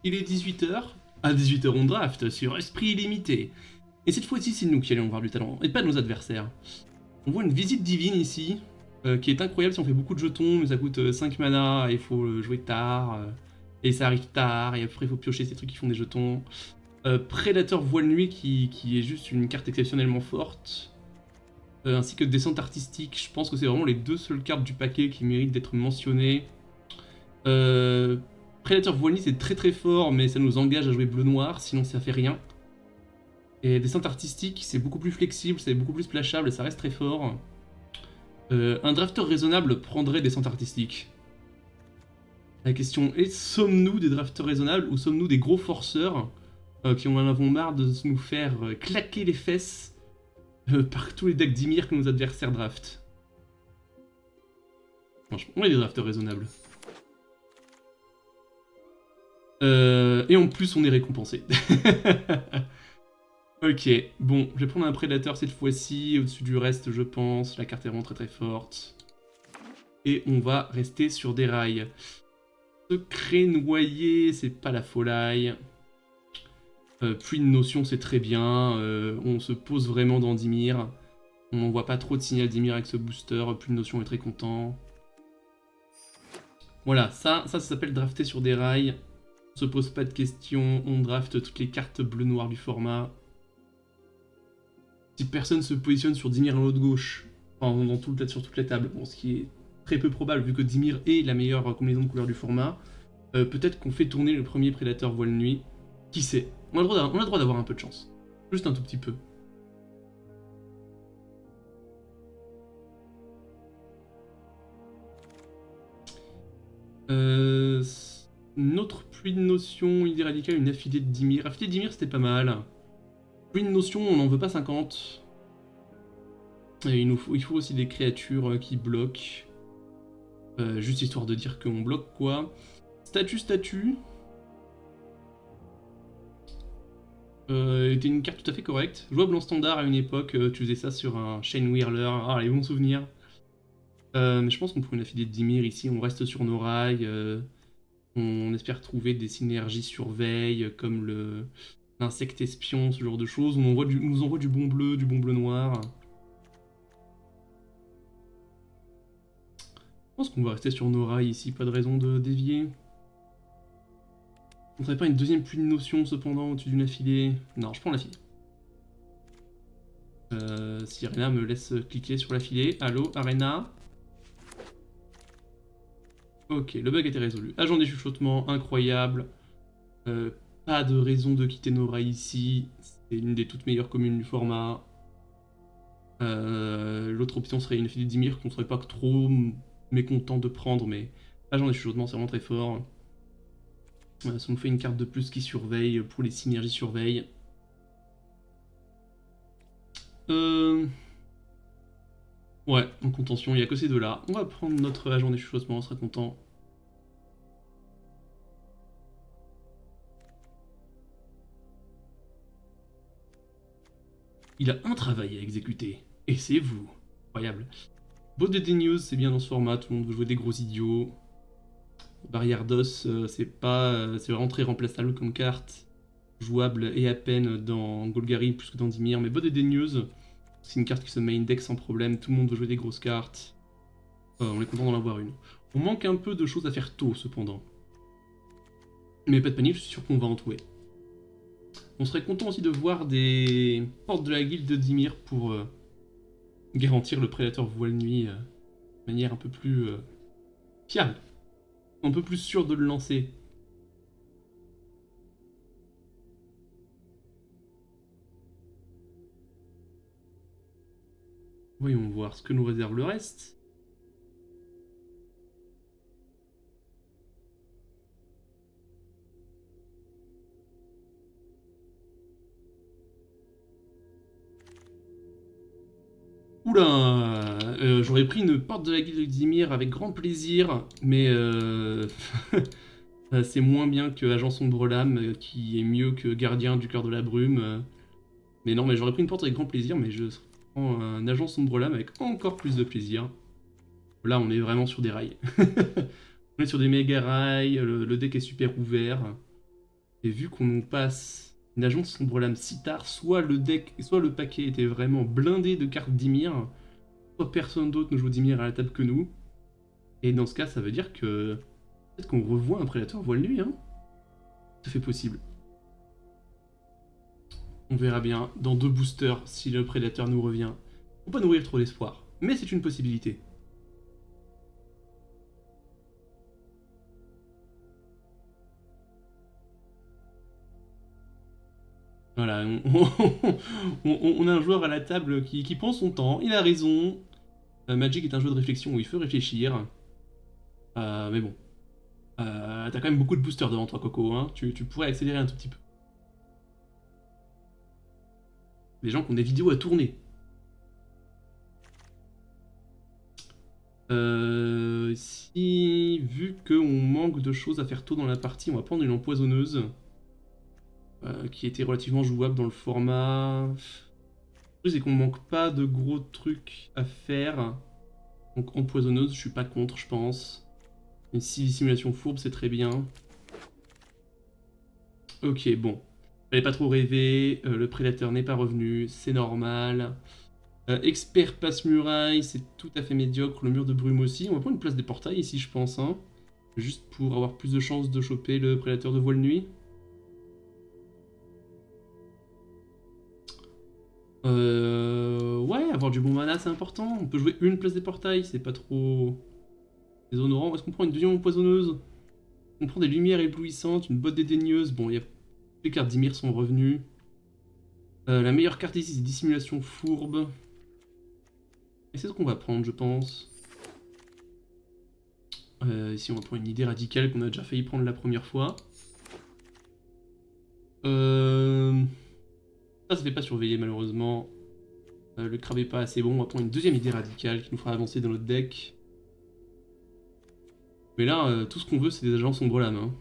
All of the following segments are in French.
Il est 18h. À 18h on draft sur Esprit Illimité. Et cette fois-ci, c'est nous qui allons voir du talent, et pas nos adversaires. On voit une visite divine ici, qui est incroyable si on fait beaucoup de jetons, mais ça coûte 5 mana, et il faut jouer tard, et ça arrive tard, et après il faut piocher ces trucs qui font des jetons. Prédateur Voile Nuit qui est juste une carte exceptionnellement forte, ainsi que Descente Artistique. Je pense que c'est vraiment les deux seules cartes du paquet qui méritent d'être mentionnées. Euh, Prédateur Voile Nuit c'est très très fort, mais ça nous engage à jouer bleu-noir, sinon ça fait rien. Et Descente Artistique c'est beaucoup plus flexible, c'est beaucoup plus splashable et ça reste très fort. Un drafter raisonnable prendrait Descente Artistique. La question est, sommes-nous des drafteurs raisonnables ou sommes-nous des gros forceurs qui en avons marre de nous faire claquer les fesses par tous les decks d'Ymir que nos adversaires draftent? Franchement, on est des drafteurs raisonnables. Et en plus, on est récompensé. Ok, bon, je vais prendre un prédateur cette fois-ci, au-dessus du reste, je pense. La carte est vraiment très très forte. Et on va rester sur des rails. Secret noyé, c'est pas la folie. Pluie de notion, c'est très bien. On se pose vraiment dans Dimir. On n'envoie pas trop de signal Dimir avec ce booster. Pluie de notion est très content. Voilà, ça s'appelle drafter sur des rails. On se pose pas de questions. On draft toutes les cartes bleu-noir du format. Si personne se positionne sur Dimir en haut de gauche, enfin sur toute la table, bon, ce qui est très peu probable vu que Dimir est la meilleure combinaison de couleurs du format, peut-être qu'on fait tourner le premier prédateur voile nuit. Qui sait? On a le droit d'avoir un peu de chance. Juste un tout petit peu. Une autre pluie de notion, idée radicale, une affidée de Dimir. Affidée de Dimir, c'était pas mal. Pluie de notion, on n'en veut pas 50. Et il faut aussi des créatures qui bloquent. Juste histoire de dire qu'on bloque, quoi. Statue. Était une carte tout à fait correcte. Jouable en standard à une époque, tu faisais ça sur un Shane Whirler. Ah, les bons souvenirs. Mais je pense qu'on prend une affidée de Dimir ici, on reste sur nos rails. On espère trouver des synergies surveille comme l'insecte espion, ce genre de choses. On nous envoie du bon bleu noir. Je pense qu'on va rester sur nos rails ici, pas de raison de dévier. On ferait pas une deuxième pluie de notion cependant au-dessus d'une affilée? Non, je prends l'affilée. Si Arena me laisse cliquer sur l'affilée. Allô, Arena? Ok, le bug a été résolu. Agent des chuchotements, incroyable. Pas de raison de quitter nos rails ici. C'est l'une des toutes meilleures communes du format. L'autre option serait une affilée de Dimir qu'on serait pas trop mécontent de prendre, mais Agent des chuchotements, c'est vraiment très fort. Ça nous fait une carte de plus qui surveille pour les synergies surveille. Ouais, en contention, il n'y a que ces deux-là. On va prendre notre agent des chuchotements, on sera content. Il a un travail à exécuter, et c'est vous. Incroyable. Beau de News, c'est bien dans ce format, tout le monde veut jouer des gros idiots. Barrière d'os, c'est vraiment très remplaçable comme carte. Jouable et à peine dans Golgari plus que dans Dimir, mais Bod de News, c'est une carte qui se met index sans problème, tout le monde veut jouer des grosses cartes. On est content d'en avoir une. On manque un peu de choses à faire tôt cependant. Mais pas de panique, je suis sûr qu'on va en trouver. On serait content aussi de voir des portes de la guilde de Dimir pour garantir le prédateur voile nuit de manière un peu plus fiable. Un peu plus sûr de le lancer. Voyons voir ce que nous réserve le reste. Oula, j'aurais pris une porte de la guilde de Dimir avec grand plaisir, mais c'est moins bien que Agent Sombre Lame, qui est mieux que Gardien du Cœur de la Brume. Mais non, mais j'aurais pris une porte avec grand plaisir, mais je prends un Agent Sombre Lame avec encore plus de plaisir. Là, on est vraiment sur des rails. On est sur des méga rails, le deck est super ouvert. Et vu qu'on nous passe une agence sombre lame si tard, soit le deck, soit le paquet était vraiment blindé de cartes d'Ymir, soit personne d'autre ne joue d'Ymir à la table que nous. Et dans ce cas, ça veut dire que peut-être qu'on revoit un prédateur voile nuit, hein. Ça fait possible. On verra bien dans 2 boosters si le prédateur nous revient. Faut pas nourrir trop d'espoir, mais c'est une possibilité. Voilà, on a un joueur à la table qui prend son temps, il a raison. Magic est un jeu de réflexion où il faut réfléchir. Mais bon. T'as quand même beaucoup de boosters devant toi, Coco, hein. Tu pourrais accélérer un tout petit peu. Des gens qui ont des vidéos à tourner. Si, vu qu'on manque de choses à faire tôt dans la partie, on va prendre une empoisonneuse. Qui était relativement jouable dans le format. Le truc, c'est qu'on manque pas de gros trucs à faire. Donc empoisonneuse, je suis pas contre, je pense. Une simulation fourbe, c'est très bien. Ok, bon. Fallait pas trop rêver, le prédateur n'est pas revenu, c'est normal. Expert passe-muraille, c'est tout à fait médiocre. Le mur de brume aussi. On va prendre une place des portails ici, je pense. Hein. Juste pour avoir plus de chances de choper le prédateur de voile nuit. Ouais, avoir du bon mana, c'est important. On peut jouer une place des portails, c'est pas trop déshonorant. Est-ce qu'on prend une deuxième empoisonneuse? On prend des lumières éblouissantes, une botte dédaigneuse. Bon, les cartes d'Ymir sont revenues. La meilleure carte ici, c'est dissimulation fourbe. Et c'est ce qu'on va prendre, je pense. Ici, on va prendre une idée radicale qu'on a déjà failli prendre la première fois. Ça se fait pas surveiller, malheureusement. Le crabe est pas assez bon. On va prendre une deuxième idée radicale qui nous fera avancer dans notre deck. Mais là, tout ce qu'on veut, c'est des agents sombre lame. Hein.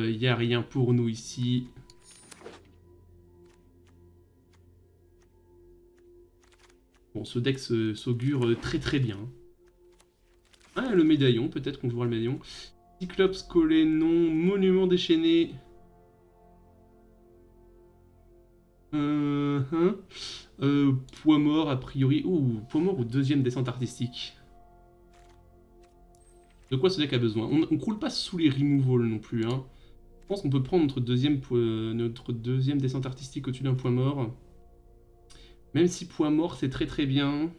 Y a rien pour nous ici. Bon, ce deck s'augure très très bien. Ah, le médaillon, peut-être qu'on jouera le médaillon. Cyclops collé, non. Monument déchaîné. Poids mort, a priori. Ouh, poids mort ou deuxième descente artistique. De quoi ce deck a besoin? On croule pas sous les removals non plus. Hein. Je pense qu'on peut prendre notre deuxième descente artistique au-dessus d'un point mort. Même si point mort, c'est très très bien.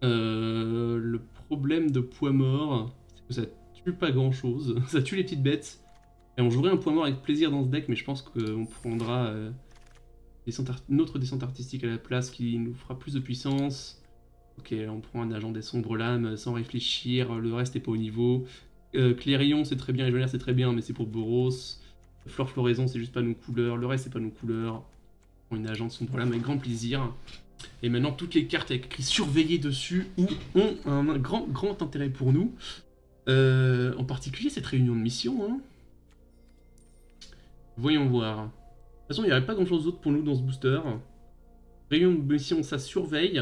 Le problème de point mort, c'est que ça tue pas grand-chose. Ça tue les petites bêtes. Et on jouerait un point mort avec plaisir dans ce deck, mais je pense qu'on prendra notre descente artistique à la place qui nous fera plus de puissance. Ok, on prend un agent des sombres lames sans réfléchir, le reste n'est pas au niveau. Clérion, c'est très bien, Légionnaire, c'est très bien, mais c'est pour Boros. Fleur Floraison, c'est juste pas nos couleurs, le reste, c'est pas nos couleurs. On prend une agent de sombre lame avec grand plaisir. Et maintenant, toutes les cartes avec écrit surveillé dessus ont un grand intérêt pour nous. En particulier, cette réunion de mission. Hein. Voyons voir. De toute façon, il n'y aurait pas grand chose d'autre pour nous dans ce booster. Réunion de mission, ça surveille.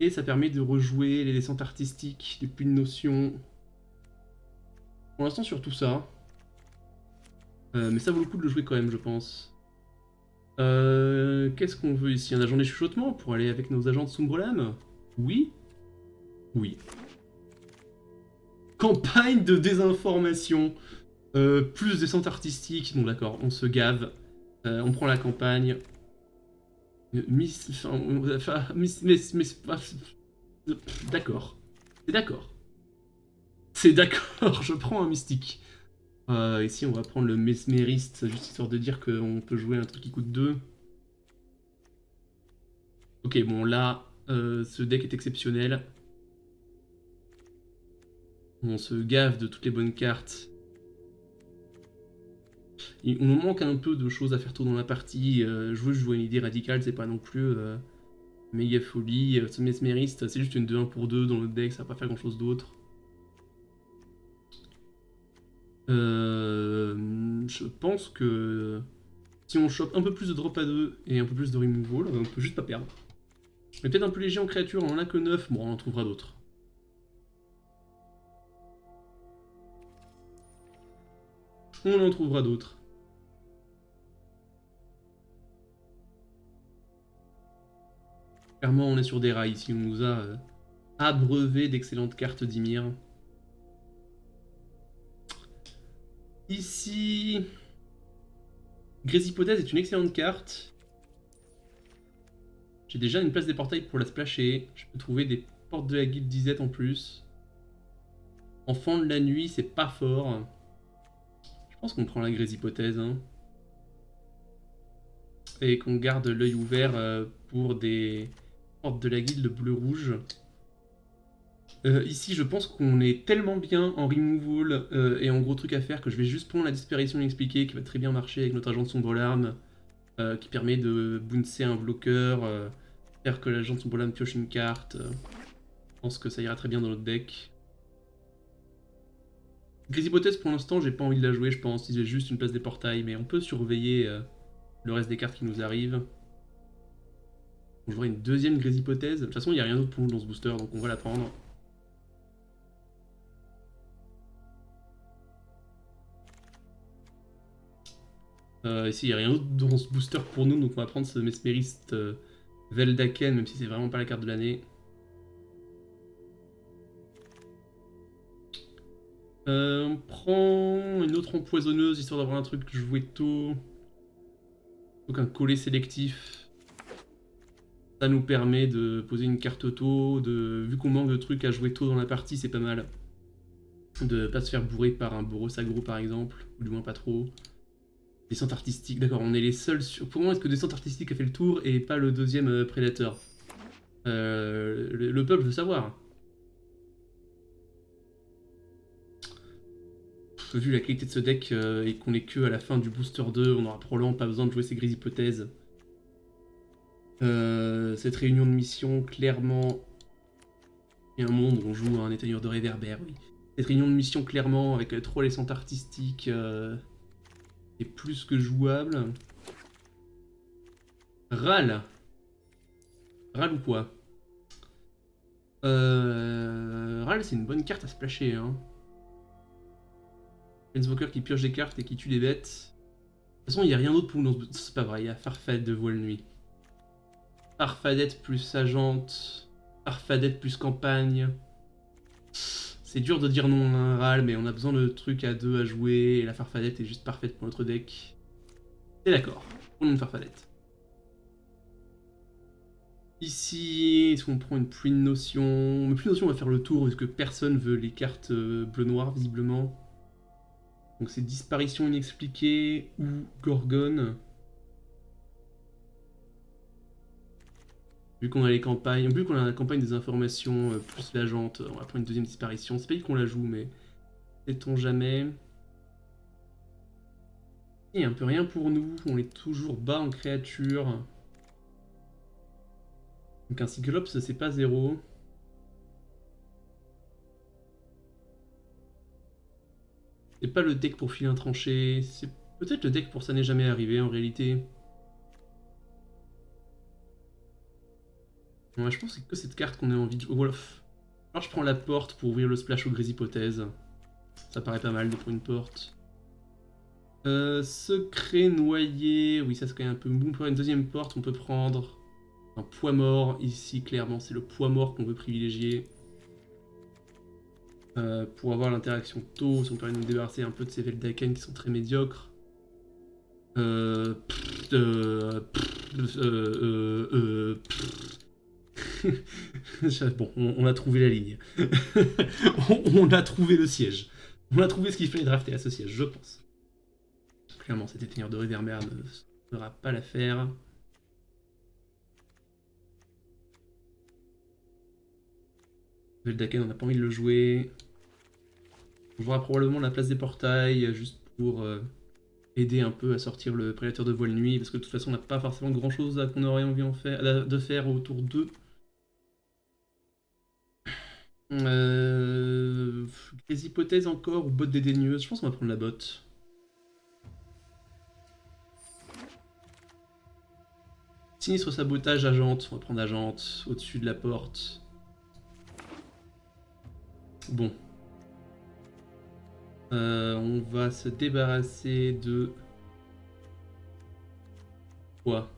Et ça permet de rejouer les descentes artistiques depuis une notion. Pour l'instant, surtout ça. Mais ça vaut le coup de le jouer quand même, je pense. Qu'est-ce qu'on veut ici? Un agent des chuchotements pour aller avec nos agents de Sombrelam? Oui. Oui. Campagne de désinformation. Plus descente artistique. Bon, d'accord, on se gave. On prend la campagne. D'accord. C'est d'accord. C'est d'accord, je prends un mystique. Ici, on va prendre le mesmériste, juste histoire de dire qu'on peut jouer un truc qui coûte 2. Ok, bon, là, ce deck est exceptionnel. On se gave de toutes les bonnes cartes. On nous manque un peu de choses à faire tourner dans la partie. Jouer une idée radicale, c'est pas non plus méga folie. Ce mesmériste, c'est juste une 2-1 pour 2 dans le deck, ça va pas faire grand chose d'autre. Je pense que si on chope un peu plus de drop à 2 et un peu plus de removal, on peut juste pas perdre. Mais peut-être un peu léger en créature, on en a que 9, bon on en trouvera d'autres. On en trouvera d'autres. Clairement, on est sur des rails ici. On nous a abreuvé d'excellentes cartes d'Ymir. Ici, Gréshypothèse est une excellente carte. J'ai déjà une place des portails pour la splasher. Je peux trouver des portes de la guilde d'Izet en plus. Enfant de la nuit, c'est pas fort. Je pense qu'on prend la Gréshypothèse. Hein. Et qu'on garde l'œil ouvert pour des portes de la guilde bleu-rouge. Ici, je pense qu'on est tellement bien en removal et en gros trucs à faire que je vais juste prendre la disparition inexpliquée qui va très bien marcher avec notre agent de sombre larme qui permet de bouncer un bloqueur, faire que l'agent de sombre larme pioche une carte. Je pense que ça ira très bien dans notre deck. Gréshypothèse, pour l'instant, j'ai pas envie de la jouer, je pense. Il y a juste une place des portails, mais on peut surveiller le reste des cartes qui nous arrivent. On jouera une deuxième Gréshypothèse. De toute façon, il n'y a rien d'autre pour nous dans ce booster, donc on va la prendre. Ici, il n'y a rien d'autre dans ce booster pour nous, donc on va prendre ce Mesmériste Veldaken, même si c'est vraiment pas la carte de l'année. On prend une autre empoisonneuse, histoire d'avoir un truc joué tôt. Donc un collet sélectif. Ça nous permet de poser une carte tôt, vu qu'on manque de trucs à jouer tôt dans la partie, c'est pas mal. De pas se faire bourrer par un Boros aggro par exemple, ou du moins pas trop. Descente artistique, d'accord, on est les seuls sur... Pourquoi est-ce que Descente artistique a fait le tour et pas le deuxième prédateur le peuple veut savoir. Vu la qualité de ce deck et qu'on est que à la fin du booster 2, on aura probablement pas besoin de jouer ces Gréshypothèses. Cette réunion de mission, clairement... Il y a un monde où on joue à un éteigneur de réverbère, oui. Cette réunion de mission, clairement, avec 3 descentes artistiques... est plus que jouable. Ral. Ral ou quoi Ral, c'est une bonne carte à splasher. Hein. Planeswalker qui pioche des cartes et qui tue des bêtes. De toute façon, il n'y a rien d'autre pour nous. C'est pas vrai, il y a Farfadette de Voile Nuit. Farfadette plus Agente. Farfadette plus Campagne. C'est dur de dire non à un Ral, mais on a besoin de trucs à 2 à jouer. Et la Farfadette est juste parfaite pour notre deck. C'est d'accord, on a une Farfadette. Ici, est-ce qu'on prend une pluie de notion? Mais pluie de notion, on va faire le tour parce que personne veut les cartes bleu-noir visiblement. Donc c'est disparition inexpliquée ou Gorgone. Vu qu'on a les campagnes, vu qu'on a la campagne des informations plus la jante, on va prendre une deuxième disparition. C'est pas dit qu'on la joue, mais sait-on jamais. Il y a un peu rien pour nous, on est toujours bas en créature. Donc un Cyclops, c'est pas 0. C'est pas le deck pour filer un tranché, c'est peut-être le deck pour ça n'est jamais arrivé en réalité. Ouais, je pense que c'est que cette carte qu'on a envie de jouer. Voilà. Alors je prends la porte pour ouvrir le splash aux Gréshypothèses. Ça paraît pas mal de prendre une porte. Secret noyé, oui ça c'est quand même un peu mou. Pour une deuxième porte, on peut prendre un poids mort. Ici clairement c'est le poids mort qu'on veut privilégier. Pour avoir l'interaction tôt, ça nous permet de nous débarrasser un peu de ces Veldaken qui sont très médiocres. Bon, on a trouvé la ligne. on a trouvé le siège. On a trouvé ce qu'il fallait drafter à ce siège, je pense. Clairement, cet éteigneur de réverbère ne fera pas l'affaire. Veldaken, on n'a pas envie de le jouer. On jouera probablement la place des portails, juste pour aider un peu à sortir le prédateur de voile nuit, parce que de toute façon, on n'a pas forcément grand chose qu'on aurait envie de faire autour d'eux. Des hypothèses encore ou botte dédaigneuse? Je pense qu'on va prendre la botte. Sinistre sabotage, agente. On va prendre agente au-dessus de la porte. Bon. On va se débarrasser de... Quoi?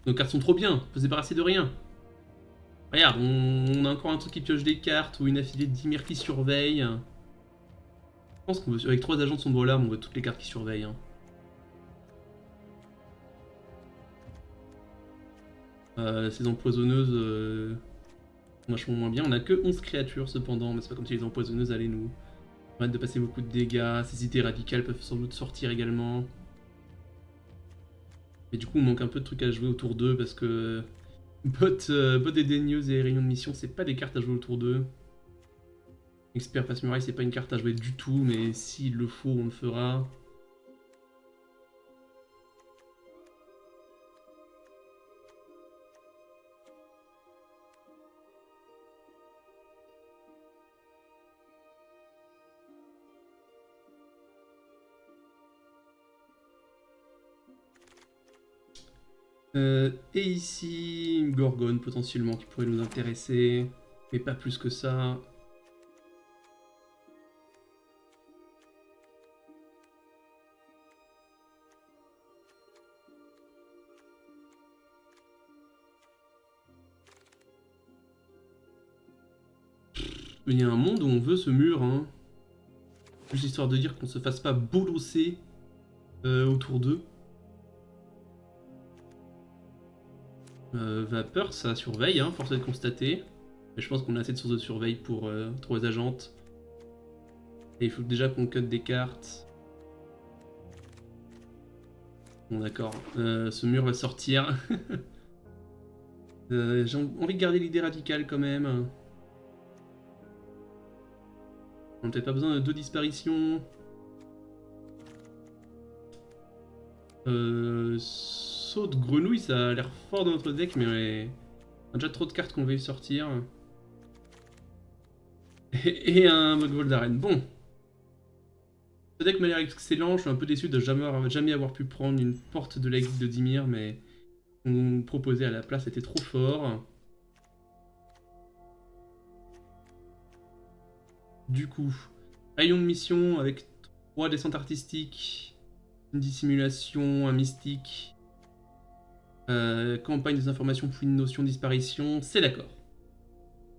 Nos cartes sont trop bien, faut se débarrasser de rien. Regarde, on a encore un truc qui pioche des cartes, ou une affilée de Dimir qui surveille. Je pense qu'avec 3 agents de sombre larme, on voit toutes les cartes qui surveillent. Hein. Ces empoisonneuses vachement moins bien. On a que 11 créatures cependant, mais c'est pas comme si les empoisonneuses allaient nous permettre de passer beaucoup de dégâts. Ces idées radicales peuvent sans doute sortir également. Mais du coup, on manque un peu de trucs à jouer autour d'eux parce que bot et dédaigneuse et réunion de mission, c'est pas des cartes à jouer autour d'eux. Expert passe-muraille, c'est pas une carte à jouer du tout, mais s'il le faut, on le fera. Et ici, une Gorgone potentiellement qui pourrait nous intéresser, mais pas plus que ça. Mais il y a un monde où on veut ce mur, hein. Juste histoire de dire qu'on se fasse pas bolosser autour d'eux. Vapeur, ça surveille, hein, force est de constater. Mais je pense qu'on a assez de sources de surveille pour 3 agentes. Et il faut déjà qu'on cut des cartes. Bon d'accord, ce mur va sortir. J'ai envie de garder l'idée radicale quand même. On n'a peut-être pas besoin de 2 disparitions. Saut de grenouille, ça a l'air fort dans notre deck, mais on a déjà trop de cartes qu'on veut sortir. Et un Mogwol d'arène. Bon. Ce deck m'a l'air excellent, je suis un peu déçu de jamais avoir pu prendre une porte de l'exit de Dimir, mais ce qu'on nous proposait à la place était trop fort. Du coup, rayon de mission avec 3 descentes artistiques, une dissimulation, un mystique, campagne des informations puis une notion de disparition, c'est d'accord.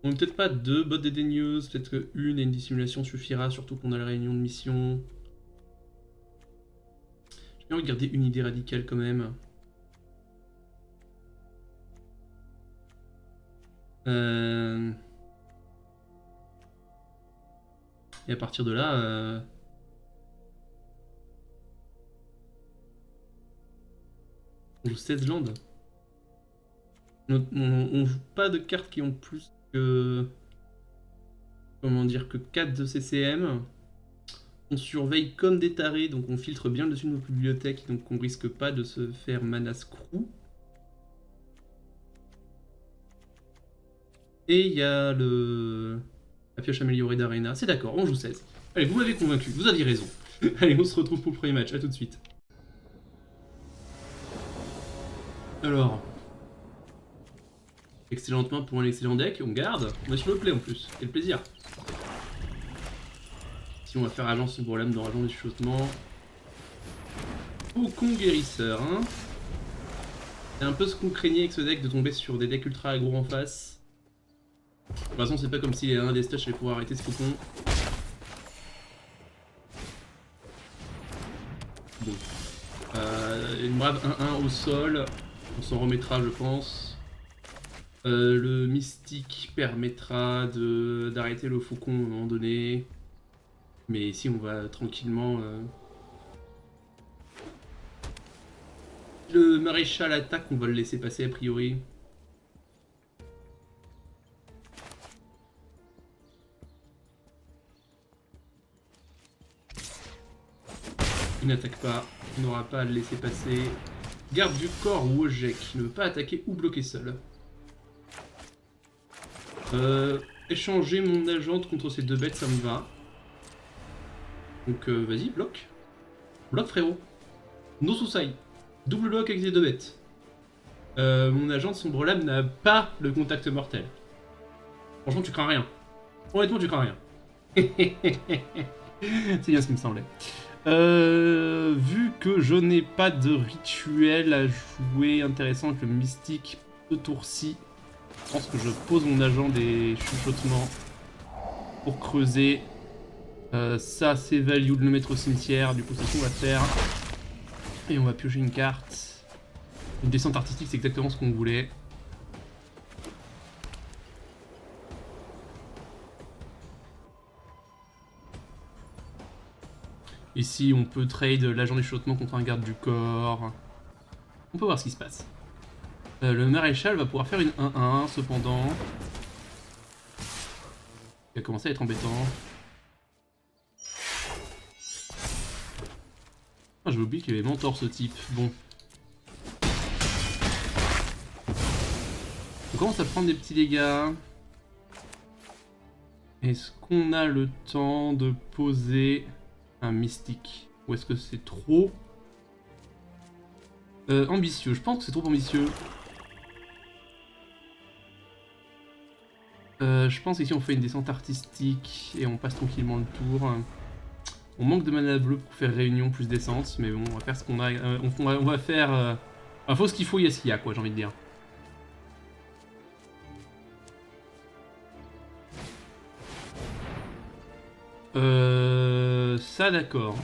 On n'a peut-être pas 2 bottes dédaigneuses, peut-être qu'une et une dissimulation suffira, surtout qu'on a la réunion de mission. J'ai bien regardé une idée radicale quand même. Et à partir de là... On joue 16 landes. On joue pas de cartes qui ont plus que... Comment dire, que 4 de CCM. On surveille comme des tarés, donc on filtre bien le dessus de nos bibliothèques, donc on risque pas de se faire mana screw. Et il y a la pioche améliorée d'Arena. C'est d'accord, on joue 16. Allez, vous m'avez convaincu, vous aviez raison. Allez, on se retrouve pour le premier match, à tout de suite. Alors... Excellente main pour un excellent deck, on garde. On est sur le play en plus, quel plaisir. Si on va faire agent sombre lame dans agent du chuchotement. Faucon guérisseur, hein. C'est un peu ce qu'on craignait avec ce deck, de tomber sur des decks ultra aggro en face. De toute façon, c'est pas comme s'il y a un des stages allait pouvoir arrêter ce faucon. Bon. Une brave 1-1 au sol. On s'en remettra, je pense. Le mystique permettra d'arrêter le faucon à un moment donné. Mais ici, on va tranquillement... Le maréchal attaque, on va le laisser passer a priori. Il n'attaque pas, on n'aura pas à le laisser passer. Garde du corps Wojek, qui ne veut pas attaquer ou bloquer seul. Échanger mon agente contre ces 2 bêtes, ça me va. Donc vas-y, bloque. Bloque frérot. No suicide. Double bloc avec les 2 bêtes. Mon agent de sombre lame n'a pas le contact mortel. Franchement, tu crains rien. Honnêtement, tu crains rien. C'est bien ce qui me semblait. Vu que je n'ai pas de rituel à jouer intéressant avec le mystique ce tour-ci, je pense que je pose mon agent des chuchotements pour creuser. Ça, c'est value de le mettre au cimetière, du coup c'est ce qu'on va faire. Et on va piocher une carte. Une descente artistique, c'est exactement ce qu'on voulait. Ici, on peut trade l'agent des chuchotements contre un garde du corps. On peut voir ce qui se passe. Le maréchal va pouvoir faire une 1-1, cependant. Il va commencer à être embêtant. Ah, j'avais oublié qu'il y avait mentor ce type. Bon. On commence à prendre des petits dégâts. Est-ce qu'on a le temps de poser un mystique? Ou est-ce que c'est trop ambitieux? Je pense que c'est trop ambitieux. Je pense qu'ici on fait une descente artistique et on passe tranquillement le tour. On manque de mana bleu pour faire réunion plus descente, mais bon, on va faire ce qu'on a. On va faire. Enfin, faut ce qu'il faut, il y a ce qu'il y a, quoi, j'ai envie de dire. Ça, d'accord.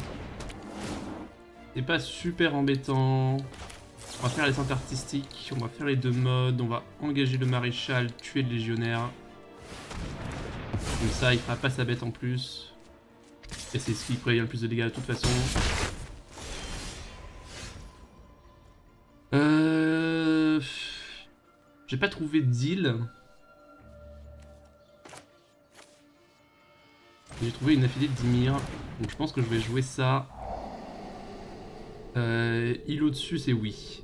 C'est pas super embêtant. On va faire la descente artistique, on va faire les deux modes, on va engager le maréchal, tuer le légionnaire. Comme ça, il fera pas sa bête en plus. Et c'est ce qui prévient le plus de dégâts de toute façon. J'ai pas trouvé de deal. J'ai trouvé une affilée de Dimir. Donc je pense que je vais jouer ça. Île au-dessus, c'est oui.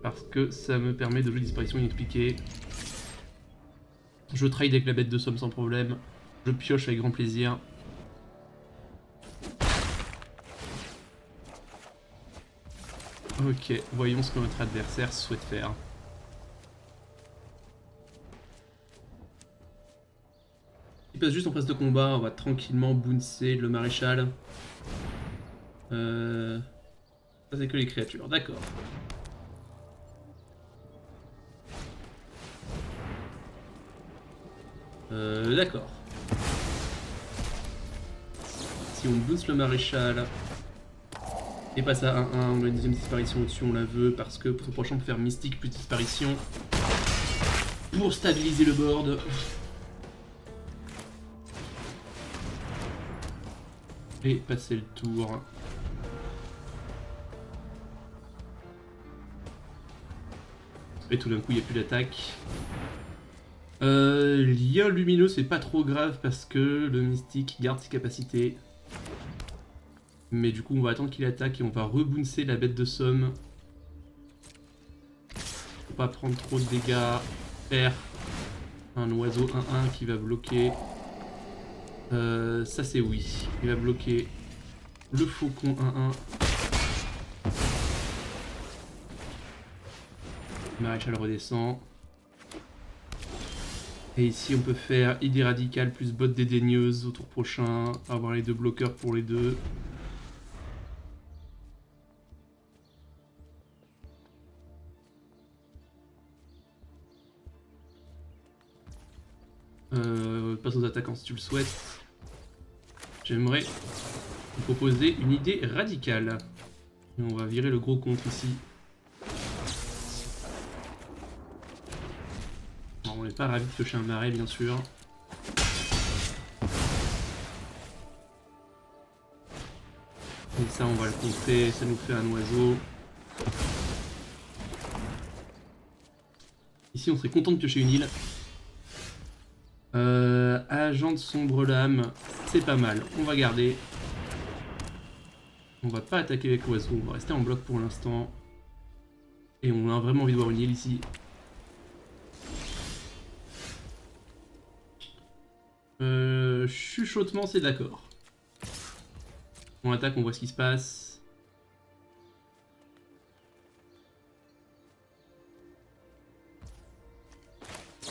Parce que ça me permet de jouer disparition inexpliquée. Je trade avec la bête de somme sans problème. Je pioche avec grand plaisir. Ok, voyons ce que notre adversaire souhaite faire. Il passe juste en phase de combat, on va tranquillement bouncer le maréchal. Ça c'est que les créatures, d'accord. D'accord. Si on booste le maréchal et passe à 1-1, on a une deuxième disparition au-dessus, on la veut parce que pour ce prochain on peut faire mystique plus disparition pour stabiliser le board. Et passer le tour. Et tout d'un coup il n'y a plus d'attaque. Lien lumineux c'est pas trop grave parce que le mystique garde ses capacités. Mais du coup on va attendre qu'il attaque et on va rebouncer la bête de somme. Faut pas prendre trop de dégâts. Faire un oiseau 1-1 qui va bloquer. Ça c'est oui. Il va bloquer le faucon 1-1. Maréchal redescend. Et ici on peut faire idée radicale plus botte dédaigneuse au tour prochain. Avoir les deux bloqueurs pour les deux. Passe aux attaquants si tu le souhaites. J'aimerais vous proposer une idée radicale. Et on va virer le gros contre ici. Alors, on n'est pas ravi de piocher un marais bien sûr. Et ça on va le contrer, ça nous fait un oiseau. Ici on serait content de piocher une île. Agent de sombre lame, c'est pas mal, on va garder. On va pas attaquer avec l'oiseau, on va rester en bloc pour l'instant. Et on a vraiment envie de voir une île ici. Chuchotement, c'est d'accord. On attaque, on voit ce qui se passe.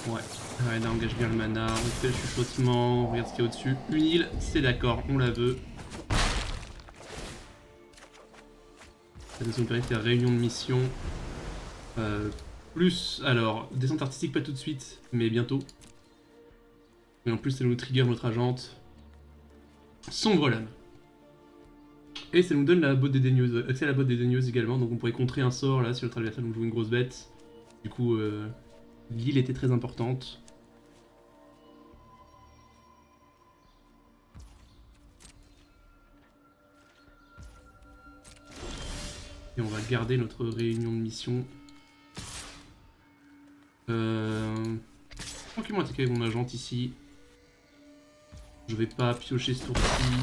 Ouais, Arena engage bien le mana, on fait le chuchotement, on regarde ce qu'il y a au-dessus. Une île, c'est d'accord, on la veut. Ça nous permet de faire réunion de mission. Plus, alors, descente artistique pas tout de suite, mais bientôt. Mais en plus, ça nous trigger notre agente. Sombre lame. Et ça nous donne la botte des daigneuse, accès à la botte des daigneuse également, donc on pourrait contrer un sort là si notre adversaire nous joue une grosse bête. Du coup, l'île était très importante. Et on va garder notre réunion de mission. Tranquillement attaquer avec mon agente ici. Je vais pas piocher ce tour-ci.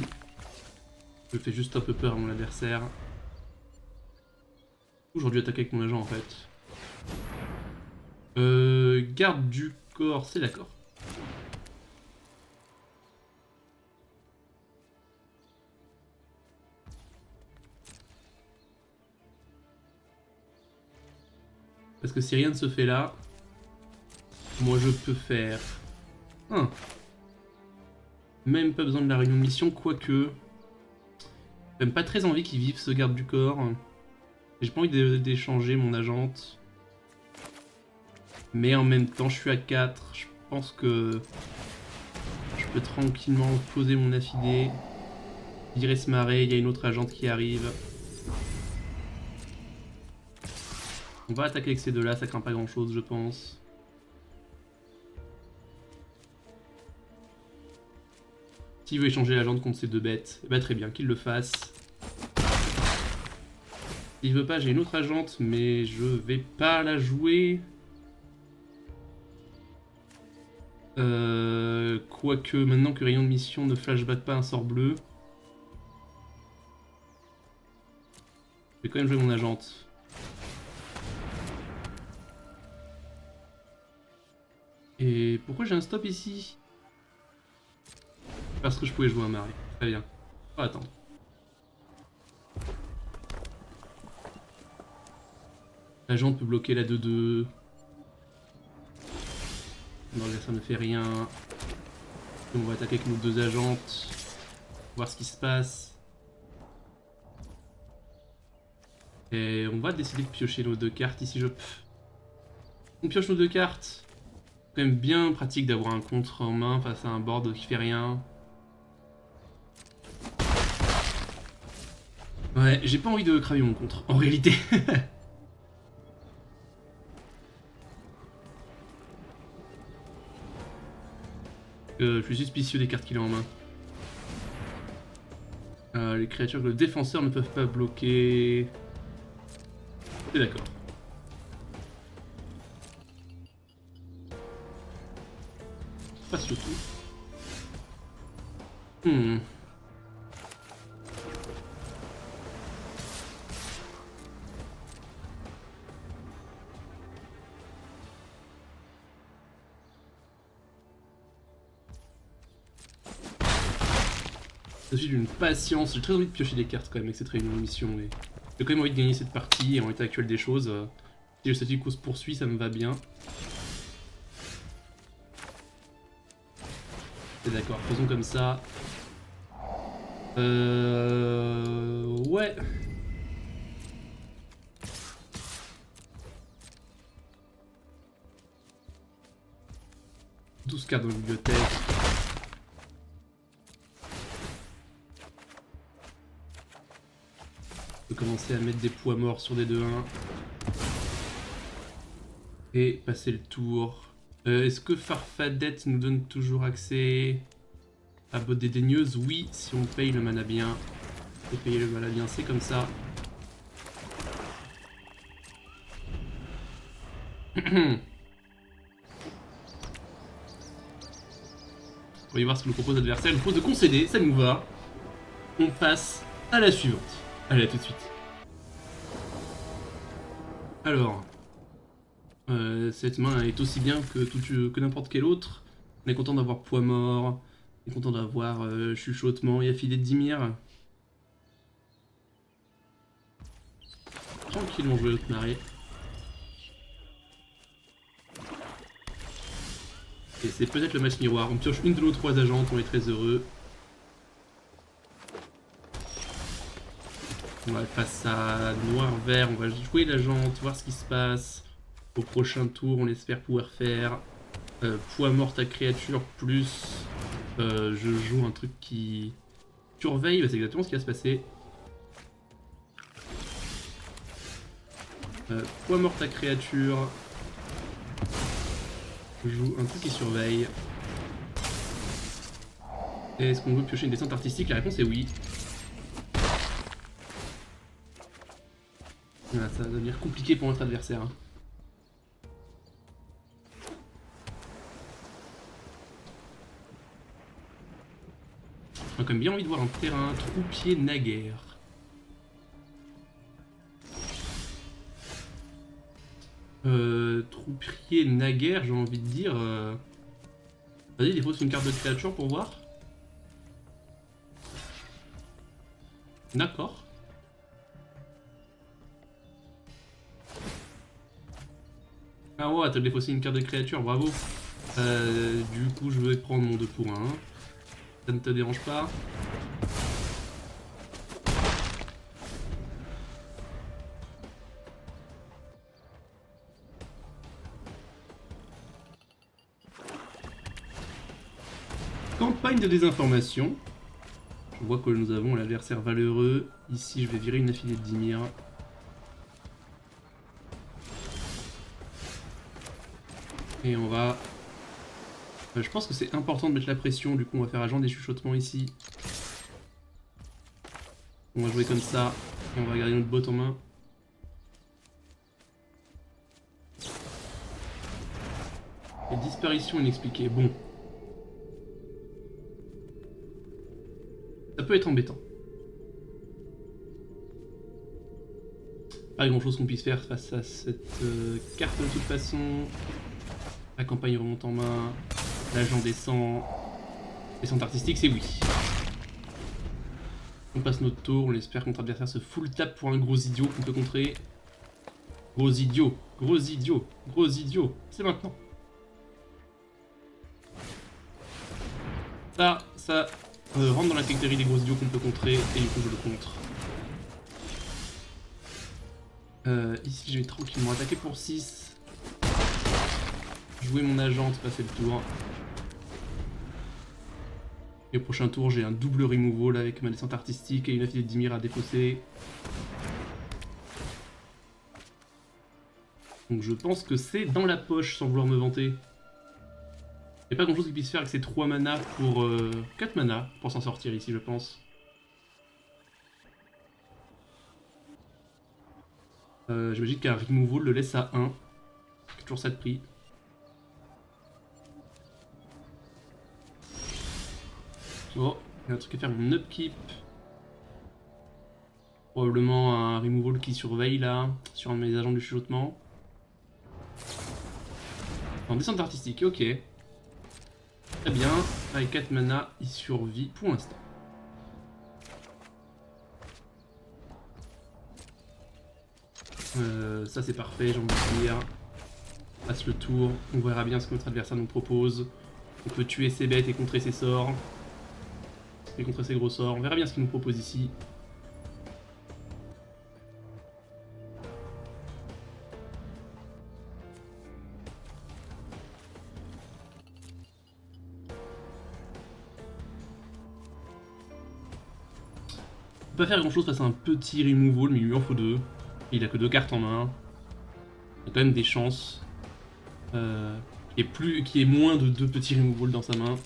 Je fais juste un peu peur à mon adversaire. J'aurais dû attaquer avec mon agent en fait. Garde du corps, c'est d'accord. Parce que si rien ne se fait là, moi je peux faire... Même pas besoin de la réunion de mission, quoique... J'ai même pas très envie qu'il vive ce garde du corps. J'ai pas envie d'échanger mon agente. Mais en même temps, je suis à 4. Je pense que... Je peux tranquillement poser mon affidé. Virer ce marais, il y a une autre agente qui arrive. On va attaquer avec ces deux-là, ça craint pas grand-chose, je pense. S'il veut échanger l'agente contre ces deux bêtes, bah très bien, qu'il le fasse. S'il veut pas, j'ai une autre agente, mais je vais pas la jouer. Quoique, maintenant que rayon de mission ne flashback pas un sort bleu, je vais quand même jouer mon agente. Et pourquoi j'ai un stop ici? Parce que je pouvais jouer un marais. Très bien. On va attendre. L'agente peut bloquer la 2-2. Non, là, ça ne fait rien. On va attaquer avec nos deux agentes. Voir ce qui se passe. Et on va décider de piocher nos deux cartes ici. On pioche nos deux cartes. C'est quand même bien pratique d'avoir un contre en main face à un board qui fait rien. Ouais, j'ai pas envie de cramer mon contre, en réalité. Je suis suspicieux des cartes qu'il a en main. Les créatures que le défenseur ne peuvent pas bloquer. C'est d'accord. Pas surtout. Je suis d'une patience, j'ai très envie de piocher des cartes quand même avec cette réunion de mission. Mais j'ai quand même envie de gagner cette partie et en l'état actuel des choses. Si le statu quo se poursuit, ça me va bien. C'est d'accord, faisons comme ça. Ouais. « 12 cartes dans la bibliothèque. On peut commencer à mettre des poids morts sur des 2-1. Et passer le tour. Est-ce que Farfadette nous donne toujours accès à botte des daigneuses? Oui, si on paye le mana bien. Et payer le mana bien, c'est comme ça. Voyez voir ce que nous propose l'adversaire. Il nous propose de concéder, ça nous va. On passe à la suivante. Allez, à tout de suite. Alors, cette main est aussi bien que n'importe quelle autre. On est content d'avoir poids mort. On est content d'avoir chuchotement et affilé de Dimir. Tranquillement jouer l'autre marée. Et c'est peut-être le match miroir. On pioche une de nos 3 agentes, on est très heureux. On va face à noir-vert, on va jouer l'agente, voir ce qui se passe. Au prochain tour, on espère pouvoir faire poids morte à créature plus je joue un truc qui surveille, bah, c'est exactement ce qui va se passer. Poids morte à créature. Je joue un truc qui surveille. Est-ce qu'on veut piocher une descente artistique? La réponse est oui. Voilà, ça va devenir compliqué pour notre adversaire. On a quand même bien envie de voir un terrain troupier naguère. Troupier naguère, j'ai envie de dire. Vas-y, il faut une carte de créature pour voir. D'accord. Ah ouais, t'as défaussé une carte de créature, bravo. Du coup, je vais prendre mon 2 pour 1. Ça ne te dérange pas? Campagne de désinformation. Je vois que nous avons l'adversaire valeureux. Ici, je vais virer une affilée de Dimir. Et on va... je pense que c'est important de mettre la pression, du coup on va faire agent des chuchotements ici. On va jouer comme ça, et on va garder notre bot en main. Et disparition inexpliquée, bon. Ça peut être embêtant. Pas grand chose qu'on puisse faire face à cette carte de toute façon. La campagne remonte en main. L'agent descend. Descente artistique, c'est oui. On passe notre tour, on espère que notre adversaire se full tap pour un gros idiot qu'on peut contrer. Gros idiot, gros idiot, gros idiot, c'est maintenant. Ça rentre dans la catégorie des gros idiots qu'on peut contrer, et du coup je le contre. Ici je vais tranquillement attaquer pour 6. Jouer mon agent, passer le tour. Et au prochain tour j'ai un double removal avec ma descente artistique et une affilée de Dimir à défausser. Donc je pense que c'est dans la poche sans vouloir me vanter. Il n'y a pas grand chose qui puisse faire avec ces 3 mana pour 4 mana pour s'en sortir ici je pense. J'imagine qu'un removal le laisse à 1. C'est toujours ça de prix. Oh, il y a un truc à faire en upkeep. Probablement un removal qui surveille là, sur un de mes agents du chuchotement. En descente artistique, ok. Très bien, avec 4 mana, il survit pour l'instant. Ça c'est parfait, j'ai envie de dire. On passe le tour, on verra bien ce que notre adversaire nous propose. On peut tuer ses bêtes et contrer ses sorts. Et contrer ses gros sorts, on verra bien ce qu'il nous propose ici. On peut pas faire grand chose face à un petit removal, mais il lui en faut 2. Il a que 2 cartes en main. Il y a quand même des chances. Qui est moins de 2 petits removals dans sa main.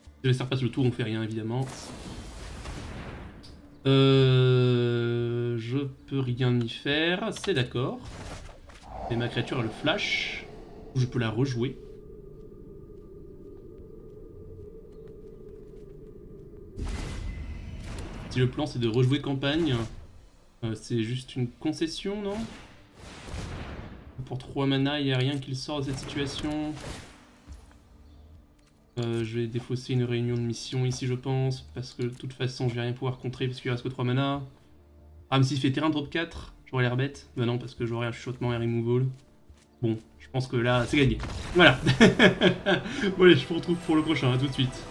Si le laisser passe le tour, on fait rien évidemment. Je peux rien y faire, c'est d'accord. Mais ma créature a le flash. Je peux la rejouer. Si le plan c'est de rejouer campagne, c'est juste une concession, non? Pour 3 mana, il n'y a rien qui le sort de cette situation. Je vais défausser une réunion de mission ici, je pense, parce que de toute façon, je vais rien pouvoir contrer parce qu'il reste que 3 mana. Ah, mais s'il fait terrain drop 4, J'aurais l'air bête. Bah non, parce que j'aurais un chuchotement et removal. Bon, je pense que là, c'est gagné. Voilà. Bon allez, je vous retrouve pour le prochain, à tout de suite.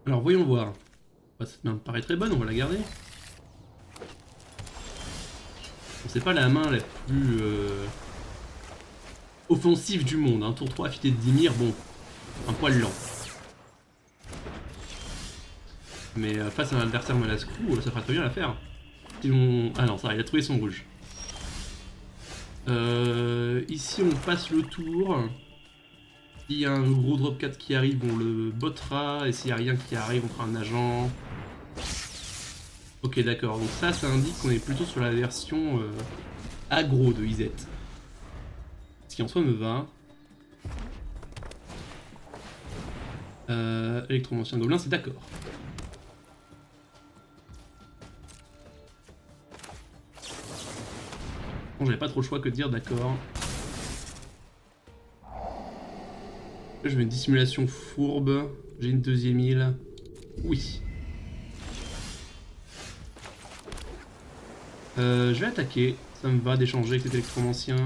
Alors voyons voir. Bah, cette main me paraît très bonne, on va la garder. Bon, c'est pas la main la plus offensive du monde. Hein. Tour 3 affûté de Dimir, bon, un poil lent. Mais face à un adversaire Malascrew, ça fera très bien l'affaire. Ah non, ça va, il a trouvé son rouge. Ici, on passe le tour. S'il y a un gros drop 4 qui arrive, on le bottera. Et s'il n'y a rien qui arrive, on fera un agent. Ok, d'accord. Donc ça indique qu'on est plutôt sur la version aggro de IZ. Ce qui en soi me va. Électromancien Gobelin, c'est d'accord. Bon, j'avais pas trop le choix que de dire d'accord. Là, je mets une dissimulation fourbe. J'ai une deuxième île. Oui. Je vais attaquer. Ça me va d'échanger avec cet électromancien.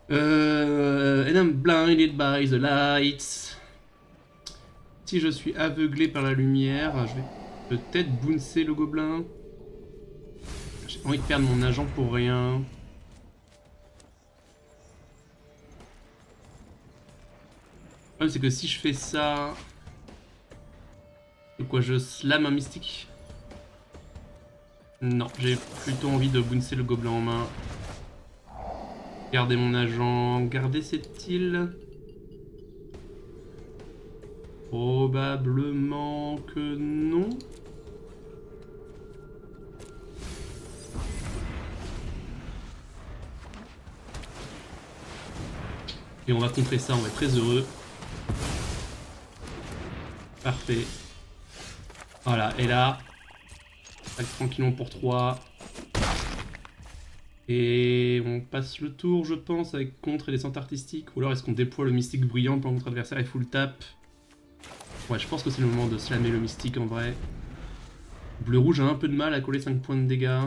And I'm blinded by the lights. Si je suis aveuglé par la lumière, je vais peut-être bouncer le gobelin. J'ai pas envie de perdre mon agent pour rien. Le problème c'est que si je fais ça... De quoi je slam un mystique? Non, j'ai plutôt envie de bouncer le gobelin en main. Garder mon agent, garder cette île. Probablement que non. Et on va contrer ça, on va être très heureux. Parfait. Voilà, et là, tac, tranquillon pour 3. Et on passe le tour, je pense, avec contre et descente artistique. Ou alors est-ce qu'on déploie le mystique bruyant pendant que notre adversaire est full tap? Ouais, je pense que c'est le moment de slammer le mystique en vrai. Bleu-rouge a un peu de mal à coller 5 points de dégâts.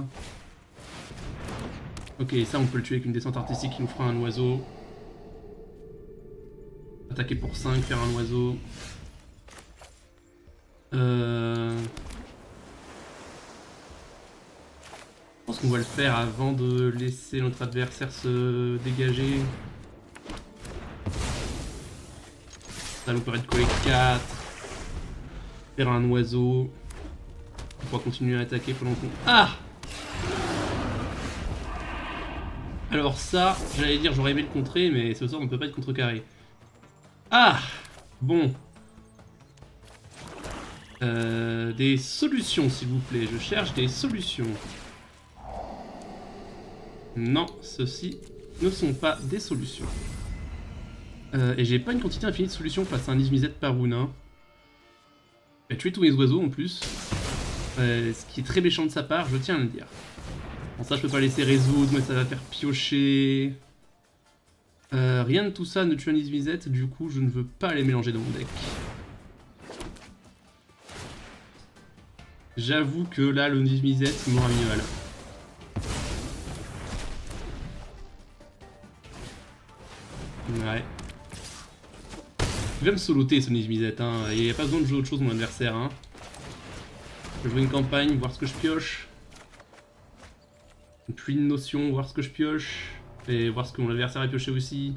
Ok, ça on peut le tuer avec une descente artistique qui nous fera un oiseau. Attaquer pour 5, faire un oiseau. Je pense qu'on va le faire avant de laisser notre adversaire se dégager. Ça nous permet de coller 4. Faire un oiseau. On pourra continuer à attaquer pendant qu'on... Ah! Alors ça, j'allais dire j'aurais aimé le contrer, mais ce sort ne peut pas être contrecarré. Ah! Bon. Des solutions, s'il vous plaît. Je cherche des solutions. Non, ceux-ci ne sont pas des solutions. Et j'ai pas une quantité infinie de solutions face à un Izmizet par round. Hein. Il a tué tous mes oiseaux en plus. Ce qui est très méchant de sa part, je tiens à le dire. Bon, ça, je peux pas laisser résoudre, mais ça va faire piocher. Rien de tout ça ne tue un Izmizet, du coup, je ne veux pas les mélanger dans mon deck. J'avoue que là, le Izmizet m'aura mis mal. Ouais. Il va me soloter ce Izmizet, hein. Il n'y a pas besoin de jouer autre chose mon adversaire, hein. Je vais jouer une campagne, voir ce que je pioche. Une pluie de notions, voir ce que je pioche. Et voir ce que mon adversaire a pioché aussi. De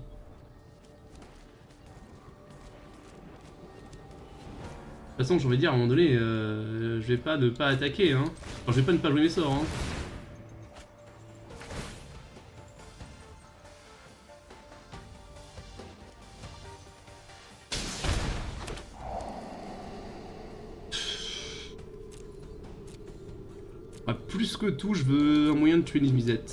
toute façon, j'ai envie de dire, à un moment donné, je vais pas ne pas attaquer, hein. Enfin, je vais pas ne pas jouer mes sorts, hein. Plus que tout, je veux un moyen de tuer une Izmizet.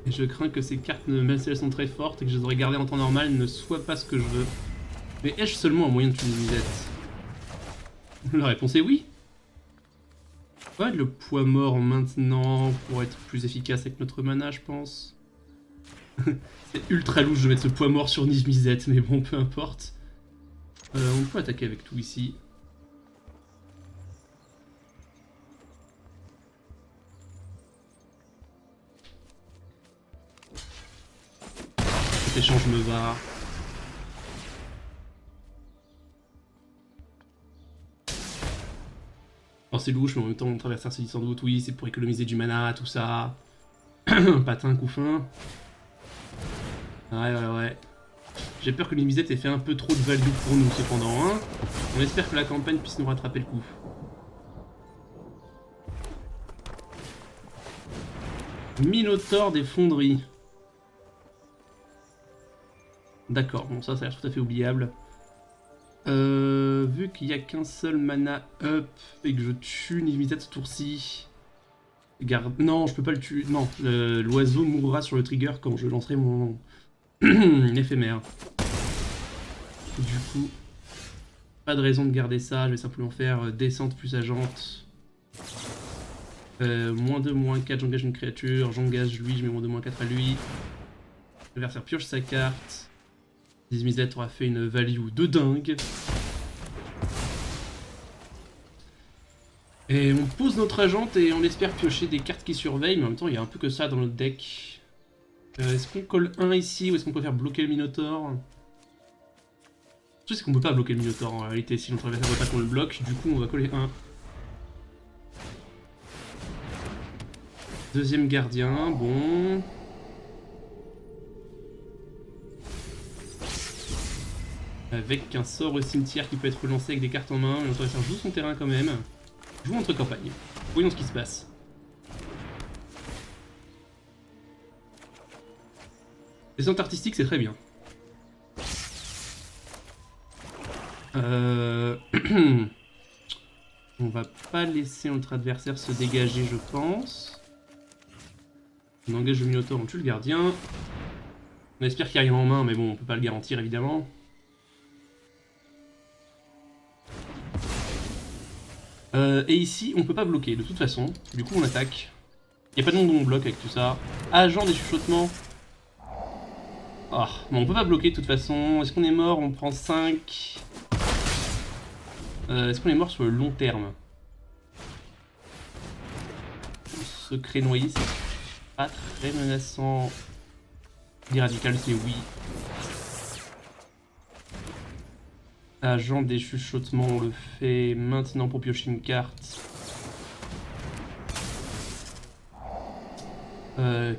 Et je crains que ces cartes, même si elles sont très fortes et que je les aurais gardées en temps normal, ne soient pas ce que je veux. Mais ai-je seulement un moyen de tuer une Izmizet? La réponse est oui. On va mettre le poids mort maintenant pour être plus efficace avec notre mana, je pense. C'est ultra louche de mettre ce poids mort sur Niv-Mizzet, mais bon, peu importe. On peut attaquer avec tout ici. Cet échange me va. Alors c'est louche, mais en même temps, mon adversaire se dit sans doute, oui, c'est pour économiser du mana, tout ça. Patin, coup fin. Ouais. J'ai peur que Niv-Mizzet ait fait un peu trop de value pour nous, cependant. Hein. On espère que la campagne puisse nous rattraper le coup. Minotaur des fonderies. D'accord, bon ça a l'air tout à fait oubliable. Vu qu'il n'y a qu'un seul mana up et que je tue Niv-Mizzet ce tour-ci... Non, je peux pas le tuer. Non, l'oiseau mourra sur le trigger quand je lancerai mon éphémère. Du coup, pas de raison de garder ça, je vais simplement faire descente plus agente. -2, -4, j'engage une créature, j'engage lui, je mets -2, -4 à lui. L'adversaire pioche sa carte. Niv-Mizzet aura fait une value de dingue. Et on pose notre agente et on espère piocher des cartes qui surveillent, mais en même temps il y a un peu que ça dans notre deck. Est-ce qu'on colle 1 ici ou est-ce qu'on préfère bloquer le Minotaur? Le truc c'est qu'on peut pas bloquer le Minotaur en réalité, si notre adversaire ne veut pas qu'on le bloque, du coup on va coller 1. Deuxième gardien, bon... Avec un sort au cimetière qui peut être relancé avec des cartes en main, mais notre adversaire joue son terrain quand même. Joue entre campagnes. Voyons ce qui se passe. Descente artistique, c'est très bien. On va pas laisser notre adversaire se dégager, je pense. On engage le Minotaur, on tue le gardien. On espère qu'il n'y a rien en main, mais bon, on peut pas le garantir évidemment. Et ici, on peut pas bloquer de toute façon. Du coup, on attaque. Il n'y a pas de nom dont on bloque avec tout ça. Agent des chuchotements. Ah, bon, on peut pas bloquer de toute façon. Est-ce qu'on est mort? On prend 5. Est-ce qu'on est mort sur le long terme? Secret noyé, c'est pas très menaçant. Radical, c'est oui. Agent des chuchotements, on le fait maintenant pour piocher une carte.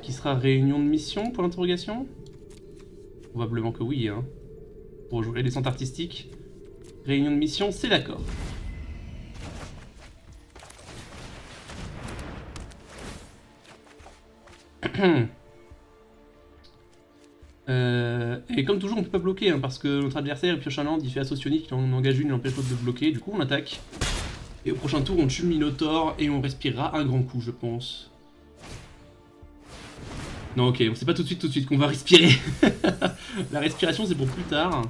Qui sera réunion de mission pour l'interrogation? Probablement que oui, hein. Pour jouer les descentes artistiques. Réunion de mission, c'est d'accord. Et comme toujours, on peut pas bloquer, hein, parce que notre adversaire pioche un land, il fait associonique, il en engage une, il empêche l'autre de bloquer, du coup on attaque. Et au prochain tour, on tue le Minotaur et on respirera un grand coup, je pense. Non, ok, on sait pas tout de suite qu'on va respirer. La respiration, c'est pour plus tard.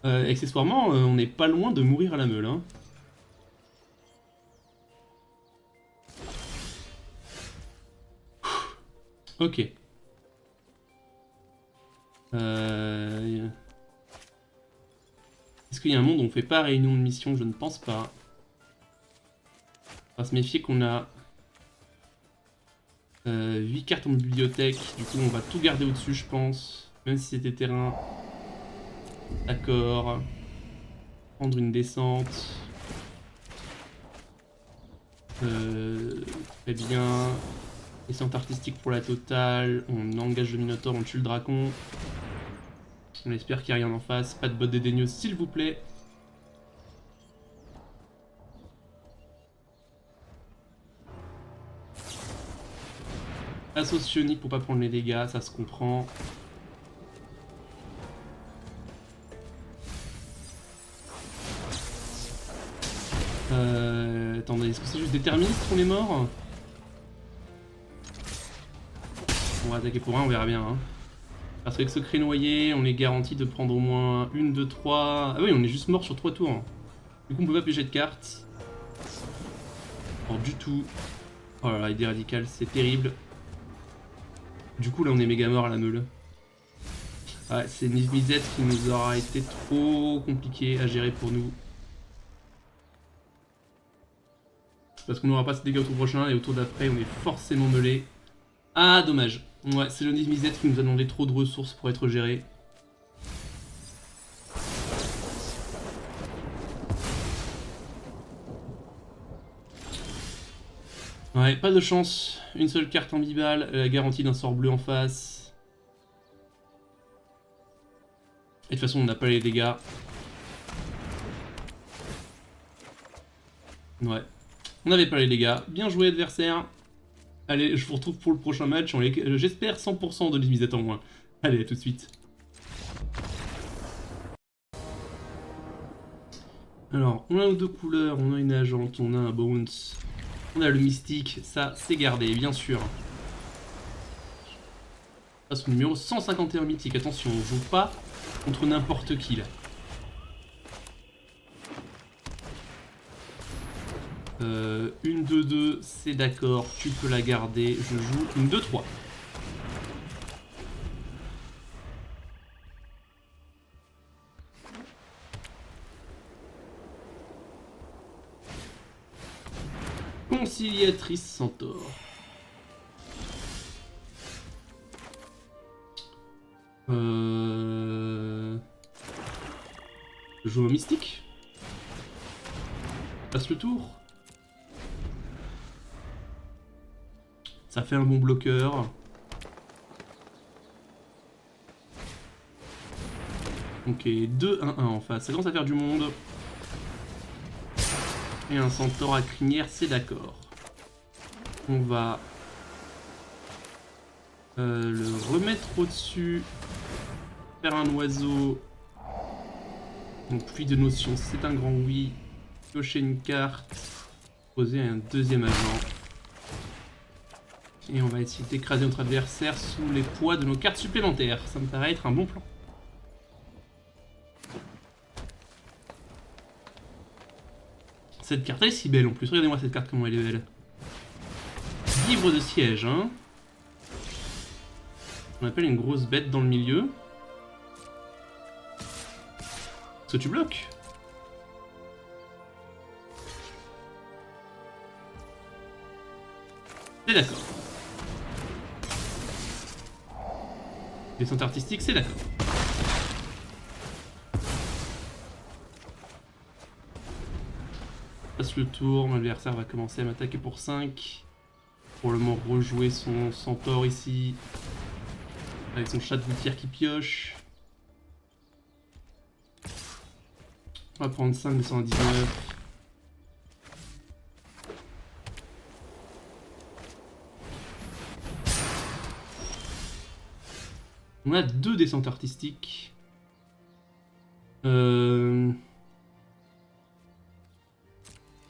Accessoirement, on n'est pas loin de mourir à la meule, hein. Ok. Est-ce qu'il y a un monde où on fait pas réunion de mission? Je ne pense pas. On va se méfier qu'on a 8 cartes en bibliothèque. Du coup, on va tout garder au-dessus, je pense. Même si c'était terrain. D'accord. Prendre une descente. Très bien. Descente artistique pour la totale. On engage le Minotaur, on tue le Dracon. On espère qu'il n'y a rien en face. Pas de botte dédaigneuse, s'il vous plaît. Associonique pour pas prendre les dégâts, ça se comprend. Attendez, est-ce que c'est juste déterministe qu'on est mort? On va attaquer pour un, on verra bien. Hein. Parce qu'avec secret noyé, on est garanti de prendre au moins 1, 2, 3... Ah oui, on est juste mort sur 3 tours. Hein. Du coup, on peut pas piocher de cartes. Alors, du tout. Oh là là, idée radicale, c'est terrible. Du coup, là, on est méga mort à la meule. Ouais, c'est une misette qui nous aura été trop compliqué à gérer pour nous. Parce qu'on n'aura pas ces dégâts au tour prochain et au tour d'après, on est forcément meulé. Ah, dommage. Ouais, c'est le misette qui nous a demandé trop de ressources pour être géré. Ouais, pas de chance. Une seule carte imbibale, la garantie d'un sort bleu en face. Et de toute façon, on n'a pas les dégâts. Ouais. On n'avait pas les dégâts. Bien joué, adversaire. Allez, je vous retrouve pour le prochain match. J'espère 100% de l'immunité en moins. Allez, à tout de suite. Alors, on a nos deux couleurs, on a une agente, on a un bounce. On a le mystique, ça c'est gardé, bien sûr. Passe au numéro 151 mythique. Attention, on joue pas contre n'importe qui là. Une 2-2, c'est d'accord, tu peux la garder. Je joue une 2-3. Conciliatrice Centaure. Je joue au mystique. Passe le tour. Ça fait un bon bloqueur. Ok, 2-1-1 en face. Ça commence à faire du monde. Et un centaure à crinière, c'est d'accord. On va le remettre au-dessus. Faire un oiseau. Donc pluie de notions, c'est un grand oui. Cocher une carte. Poser un deuxième agent. Et on va essayer d'écraser notre adversaire sous les poids de nos cartes supplémentaires. Ça me paraît être un bon plan. Cette carte elle est si belle en plus. Regardez-moi cette carte, comment elle est belle. Livre de siège, hein. On appelle une grosse bête dans le milieu. Est-ce que tu bloques? C'est d'accord. Descente artistique, c'est d'accord. Passe le tour, mon adversaire va commencer à m'attaquer pour 5. Pour le moment, rejouer son centaure ici. Avec son chat de gouttière qui pioche. On va prendre 5 de 119. On a 2 descentes artistiques. Tout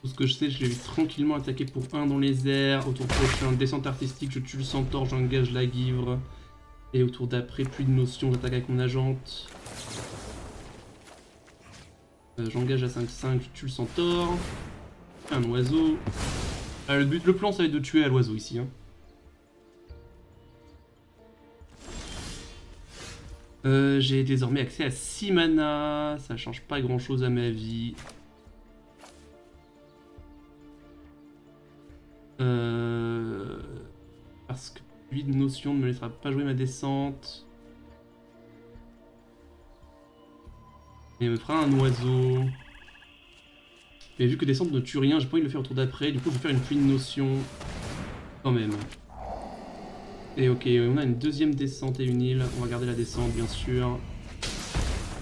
ce que je sais, je vais tranquillement attaquer pour 1 dans les airs. Au tour prochain, descente artistique, je tue le centaure, j'engage la guivre. Et au tour d'après, plus de notions, j'attaque avec mon agente. J'engage à 5-5, je tue le centaure. Un oiseau. Le plan, ça va être de tuer à l'oiseau ici. Hein. J'ai désormais accès à 6 mana. Ça change pas grand chose à ma vie. Parce que lui de notion ne me laissera pas jouer ma descente. Et il me fera un oiseau. Mais vu que descente ne tue rien, j'ai pas envie de le faire au tour d'après. Du coup, je vais faire une pluie de notion. Quand même. Et ok, on a une deuxième descente et une île. On va garder la descente, bien sûr.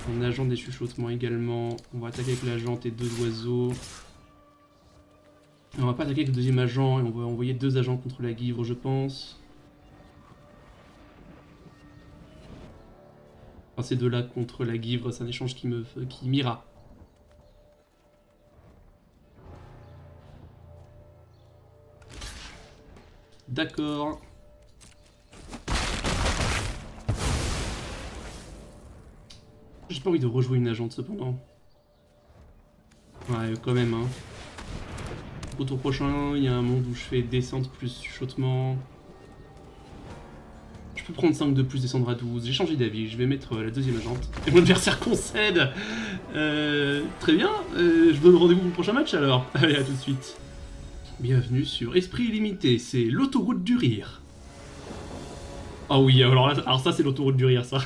Un agent des chuchotements également. On va attaquer avec l'agent et 2 oiseaux. Et on va pas attaquer avec le deuxième agent et on va envoyer 2 agents contre la guivre, je pense. Enfin, ces deux-là contre la guivre, c'est un échange qui m'ira. D'accord. J'ai pas envie de rejouer une agente cependant. Ouais, quand même, hein. Au tour prochain, il y a un monde où je fais descente plus chuchotement. peux prendre 5 de plus, descendre à 12. J'ai changé d'avis, je vais mettre la deuxième agente. Et mon adversaire concède. Très bien, je donne rendez-vous pour le prochain match alors. Allez, à tout de suite. Bienvenue sur Esprit Illimité, c'est l'autoroute du rire. Ah oui, alors ça c'est l'autoroute du rire, ça.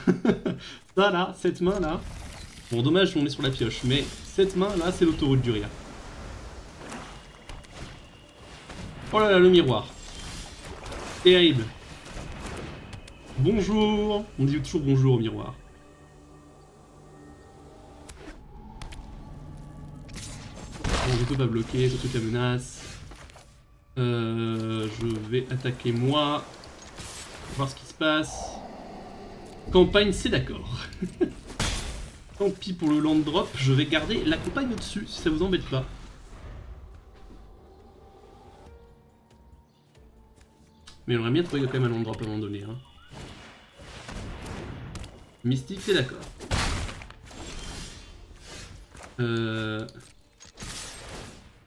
Ça là, cette main là. Bon, dommage, on est sur la pioche, mais cette main là, c'est l'autoroute du rire. Oh là là, le miroir. Terrible. Bonjour. On dit toujours bonjour au miroir. Bon, je peux pas bloquer, ce truc la menace. Je vais attaquer moi. Voir ce qui se passe. Campagne, c'est d'accord. Tant pis pour le land drop, je vais garder la campagne au-dessus, si ça vous embête pas. Mais j'aimerais bien trouver quand même un land drop à un moment donné. Hein. Mystique, c'est d'accord.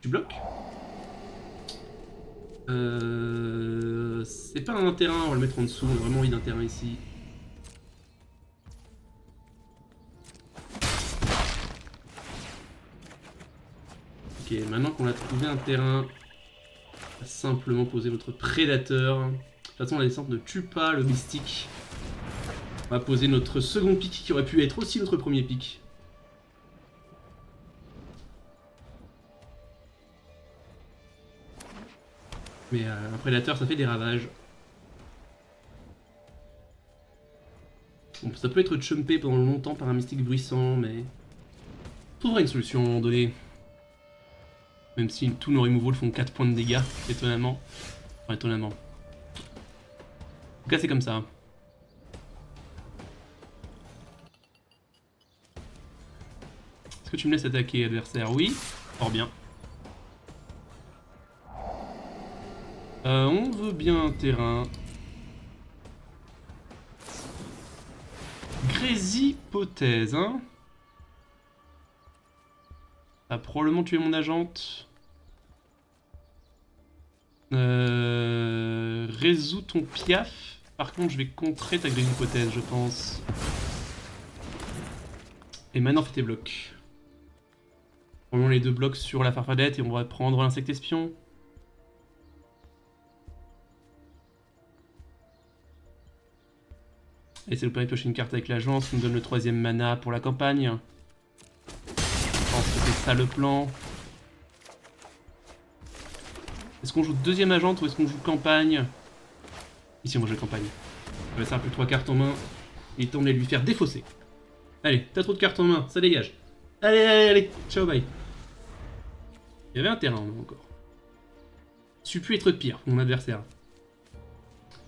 Tu bloques? C'est pas un terrain, on va le mettre en dessous, on a vraiment envie d'un terrain ici. Ok, maintenant qu'on a trouvé un terrain, on va simplement poser notre prédateur. De toute façon, la descente ne tue pas le mystique. On va poser notre second pic qui aurait pu être aussi notre premier pic. Mais un prédateur, ça fait des ravages. Bon, ça peut être chumpé pendant longtemps par un mystique bruissant, mais... on trouvera une solution à un moment donné. Même si tous nos removals font 4 points de dégâts, étonnamment. Enfin, étonnamment. En tout cas, c'est comme ça. Est-ce que tu me laisses attaquer, adversaire? Oui. Fort bien. On veut bien un terrain. Gréshypothèse, hein. Ça a probablement tué mon agente. Résous ton piaf. Par contre, je vais contrer ta gréshypothèse, je pense. Et maintenant, fais tes blocs. Prenons les deux blocs sur la farfadette et on va prendre l'insecte espion. Et c'est le permet de piocher une carte avec l'agence, qui nous donne le 3ème mana pour la campagne. Je pense que c'est ça le plan. Est-ce qu'on joue deuxième agente ou est-ce qu'on joue campagne? Ici on va jouer campagne. On va faire plus 3 cartes en main. Il est temps de lui faire défausser. Allez, t'as trop de cartes en main, ça dégage. Allez, allez, allez, ciao, bye. Il y avait un terrain encore. Ça pu être pire pour mon adversaire.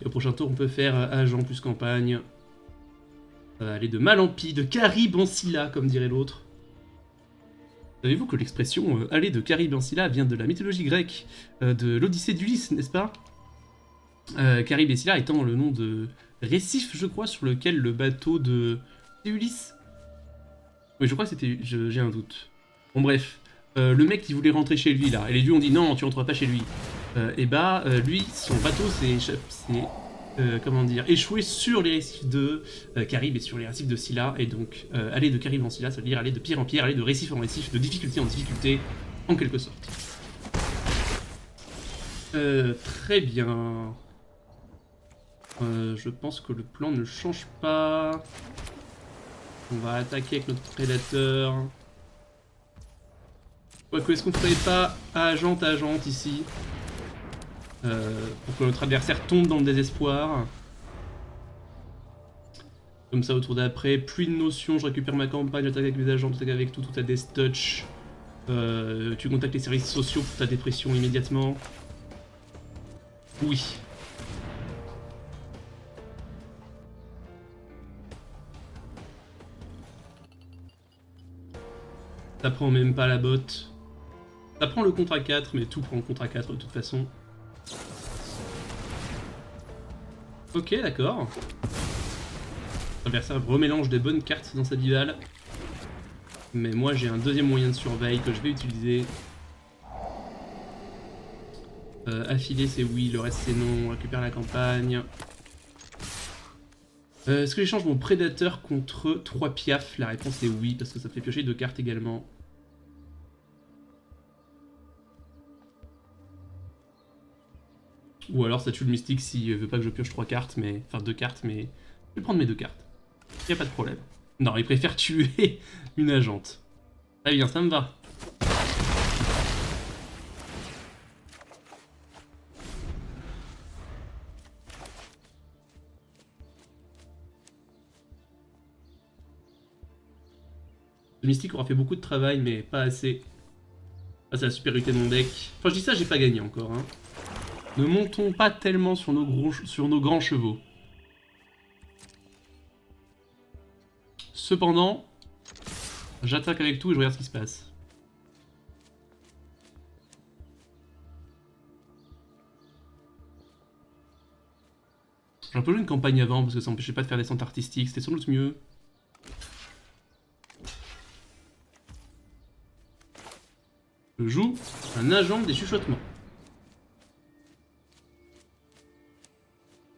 Et au prochain tour, on peut faire agent plus campagne. Ça va aller de mal en pis, de Charybde en Scylla, comme dirait l'autre. Savez-vous que l'expression aller de Charybde en Scylla vient de la mythologie grecque, de l'Odyssée d'Ulysse, n'est-ce pas? Charybde et Scylla étant le nom de récif, je crois, sur lequel le bateau de... C'est Ulysse? Oui, je crois que c'était... J'ai un doute. Bon, bref. Le mec qui voulait rentrer chez lui, là, et les dieux ont dit non, tu rentres pas chez lui. Et bah, lui, son bateau s'est comment dire, échoué sur les récifs de Charybde et sur les récifs de Scylla, et donc aller de Charybde en Scylla, ça veut dire aller de pierre en pierre, aller de récif en récif, de difficulté en difficulté, en quelque sorte. Très bien. Je pense que le plan ne change pas. On va attaquer avec notre prédateur. Quoique, est-ce qu'on ferait pas agent ici pour que notre adversaire tombe dans le désespoir. Comme ça, au tour d'après, plus de notions, je récupère ma campagne, j'attaque avec mes agents, j'attaque avec tout à death touch. Tu contactes les services sociaux pour ta dépression immédiatement. Oui. Ça prend même pas la botte. Ça prend le contre à 4, mais tout prend le contre à 4 de toute façon. Ok, d'accord. L'adversaire remélange des bonnes cartes dans sa dival. Mais moi j'ai un deuxième moyen de surveille que je vais utiliser. Affiler c'est oui, le reste c'est non, on récupère la campagne. Est-ce que j'échange mon prédateur contre 3 piafs? La réponse est oui, parce que ça fait piocher 2 cartes également. Ou alors ça tue le mystique s'il veut pas que je pioche 3 cartes, mais... Enfin 2 cartes, mais... Je vais prendre mes 2 cartes. Y a pas de problème. Non, il préfère tuer une agente. Très bien, ça me va. Le mystique aura fait beaucoup de travail, mais pas assez. Ah, c'est la supériorité de mon deck. Enfin, je dis ça, j'ai pas gagné encore. Hein. Ne montons pas tellement sur nos grands chevaux. Cependant, j'attaque avec tout et je regarde ce qui se passe. J'aurais pas joué une campagne avant parce que ça m'empêchait pas de faire des centres artistiques, c'était sans doute mieux. Je joue un agent des chuchotements.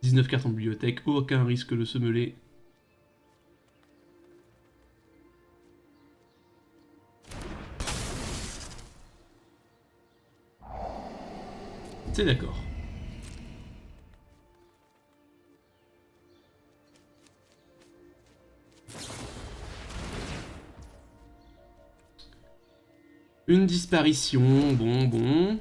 19 cartes en bibliothèque, aucun risque de se mêler. C'est d'accord. Une disparition, bon.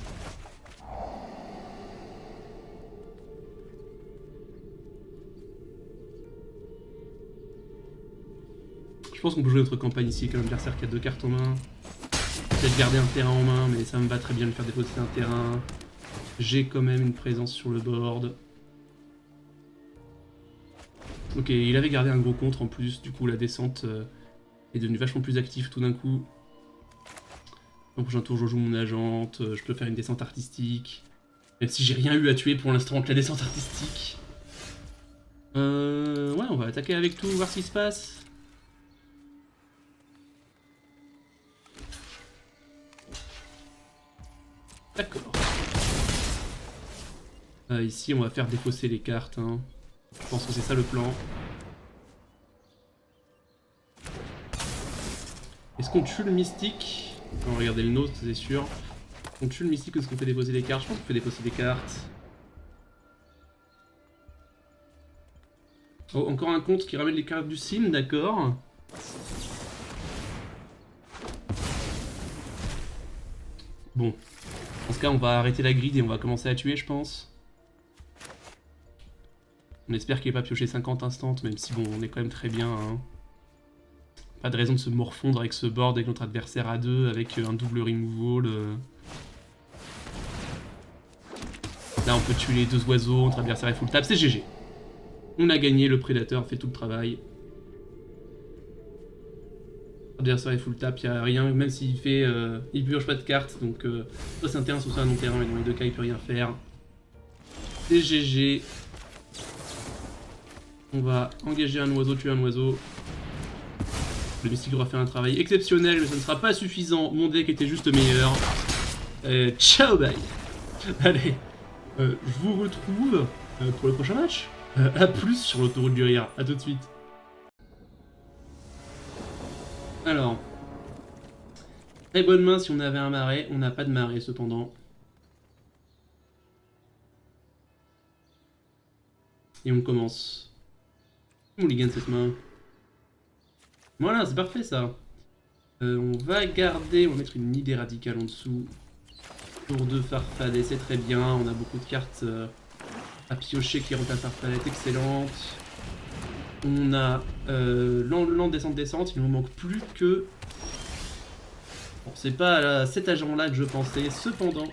Je pense qu'on peut jouer notre campagne ici avec un adversaire qui a 2 cartes en main. Peut-être garder un terrain en main, mais ça me va très bien de faire défausser un terrain. J'ai quand même une présence sur le board. Ok, il avait gardé un gros contre en plus, du coup la descente est devenue vachement plus active tout d'un coup. Au prochain tour je joue mon agente, je peux faire une descente artistique. Même si j'ai rien eu à tuer pour l'instant avec la descente artistique. Ouais, on va attaquer avec tout, voir ce qui se passe. D'accord. Ici, on va faire défausser les cartes. Hein. Je pense que c'est ça le plan. Est-ce qu'on tue le mystique? On va regarder le nôtre, c'est sûr. On tue le mystique ou est-ce qu'on fait défausser les cartes? Je pense qu'on fait défausser les cartes. Oh, encore un contre qui ramène les cartes du sim, d'accord. Bon. Dans ce cas, on va arrêter la grid et on va commencer à tuer, je pense. On espère qu'il n'est pas pioché 50 instants, même si bon, on est quand même très bien. Hein. Pas de raison de se morfondre avec ce board avec notre adversaire à 2, avec un double removal. Là, on peut tuer les 2 oiseaux, notre adversaire est full tap, c'est GG. On a gagné, le prédateur fait tout le travail. L'adversaire est full tap, il n'y a rien, même s'il fait. Il purge pas de cartes, donc soit c'est un terrain, soit c'est un non-terrain, mais dans les 2 cas, il peut rien faire. C'est GG. On va engager un oiseau, tuer un oiseau. Le mystique aura fait un travail exceptionnel, mais ça ne sera pas suffisant. Mon deck était juste meilleur. Ciao, bye. Allez, je vous retrouve pour le prochain match. A plus sur l'autoroute du rire. A tout de suite. Alors, très bonne main si on avait un marais. On n'a pas de marais cependant. Et on commence. Mulligan cette main. Voilà, c'est parfait ça. On va garder, on va mettre une idée radicale en dessous. Tour 2 Farfadet, c'est très bien. On a beaucoup de cartes à piocher qui rendent la Farfadet excellente. On a l'an descente. Il nous manque plus que... Bon, c'est pas cet agent-là que je pensais, cependant...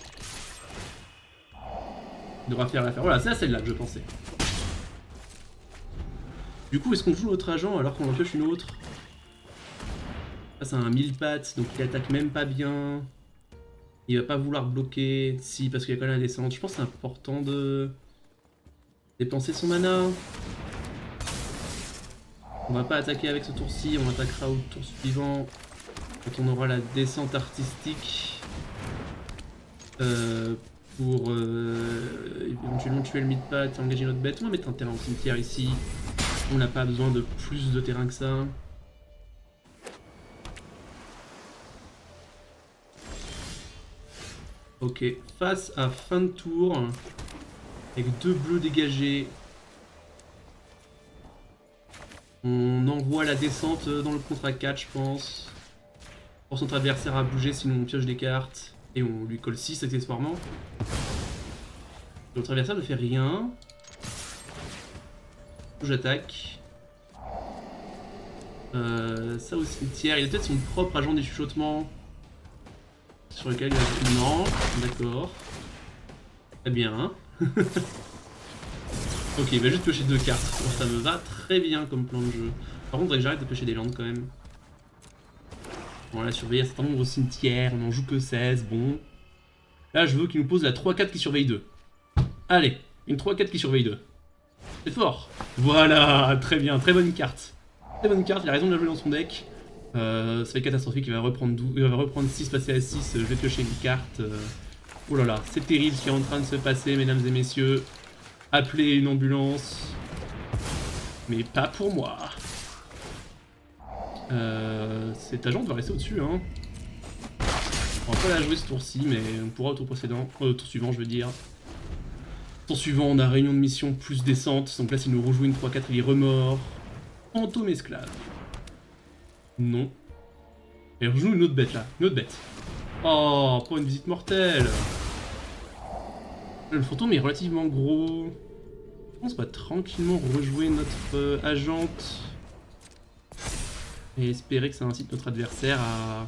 Il devra faire l'affaire. Voilà, c'est à celle-là que je pensais. Du coup, est-ce qu'on joue notre agent alors qu'on en pioche une autre? Ça, c'est un 1000 pattes, donc il attaque même pas bien. Il va pas vouloir bloquer. Si, parce qu'il y a quand même la descente. Je pense que c'est important de dépenser son mana. On va pas attaquer avec ce tour-ci, on attaquera au tour suivant. Quand on aura la descente artistique. Pour éventuellement tuer le mid-path et engager notre bête. On va mettre un terrain au cimetière ici. On n'a pas besoin de plus de terrain que ça. Ok, face à fin de tour, avec 2 bleus dégagés, on envoie la descente dans le contre-4, je pense. Pour notre adversaire à bouger, sinon on pioche des cartes. Et on lui colle 6 accessoirement. Notre adversaire ne fait rien. J'attaque. Ça au cimetière. Il a peut-être son propre agent des chuchotements. Sur lequel il a... Non, d'accord. Très bien. Ok, il va juste piocher 2 cartes. Bon, ça me va très bien comme plan de jeu. Par contre, il faudrait que j'arrête de piocher des landes quand même. Voilà, surveiller un certain nombre au cimetière. On n'en joue que 16, bon. Là, je veux qu'il nous pose la 3-4 qui surveille 2. Allez, une 3-4 qui surveille 2. C'est fort. Voilà, très bien, très bonne carte. Très bonne carte, il a raison de la jouer dans son deck. Ça va être catastrophique, il va reprendre 6, passer à 6, je vais piocher une carte. Oh là là, c'est terrible ce qui est en train de se passer, mesdames et messieurs. Appelez une ambulance. Mais pas pour moi. Cet agent va rester au-dessus, hein. On va pas la jouer ce tour-ci, mais on pourra au tour précédent. Tour suivant, je veux dire. Tour suivant, on a réunion de mission plus descente. Donc là, s'il nous rejoue une 3-4, il est remords. Fantôme esclave. Non. Et on rejoue une autre bête là. Une autre bête. Oh, pour une visite mortelle. Le fantôme est relativement gros. Je pense qu'on va tranquillement rejouer notre agente. Et espérer que ça incite notre adversaire à...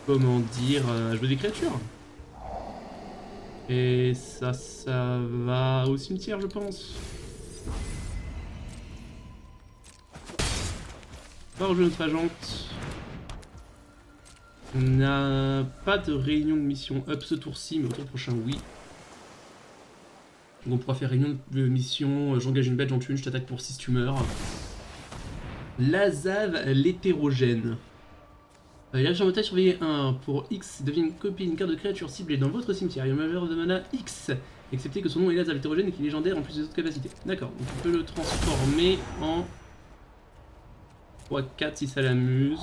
Comment dire... jouer des créatures. Et ça va au cimetière, je pense. On va rejouer notre agente. On n'a pas de réunion de mission up ce tour-ci, mais au tour prochain, oui. Donc on pourra faire réunion de mission, j'engage une bête, j'en tue une, je t'attaque pour 6 tumeurs. Lazave l'hétérogène. Il a sur surveiller 1 pour X devient une copie d'une carte de créature ciblée dans votre cimetière. Il y a un valeur de mana X, excepté que son nom est Lazave l'hétérogène et qu'il est légendaire en plus des autres capacités. D'accord, donc on peut le transformer en 3-4 si ça l'amuse.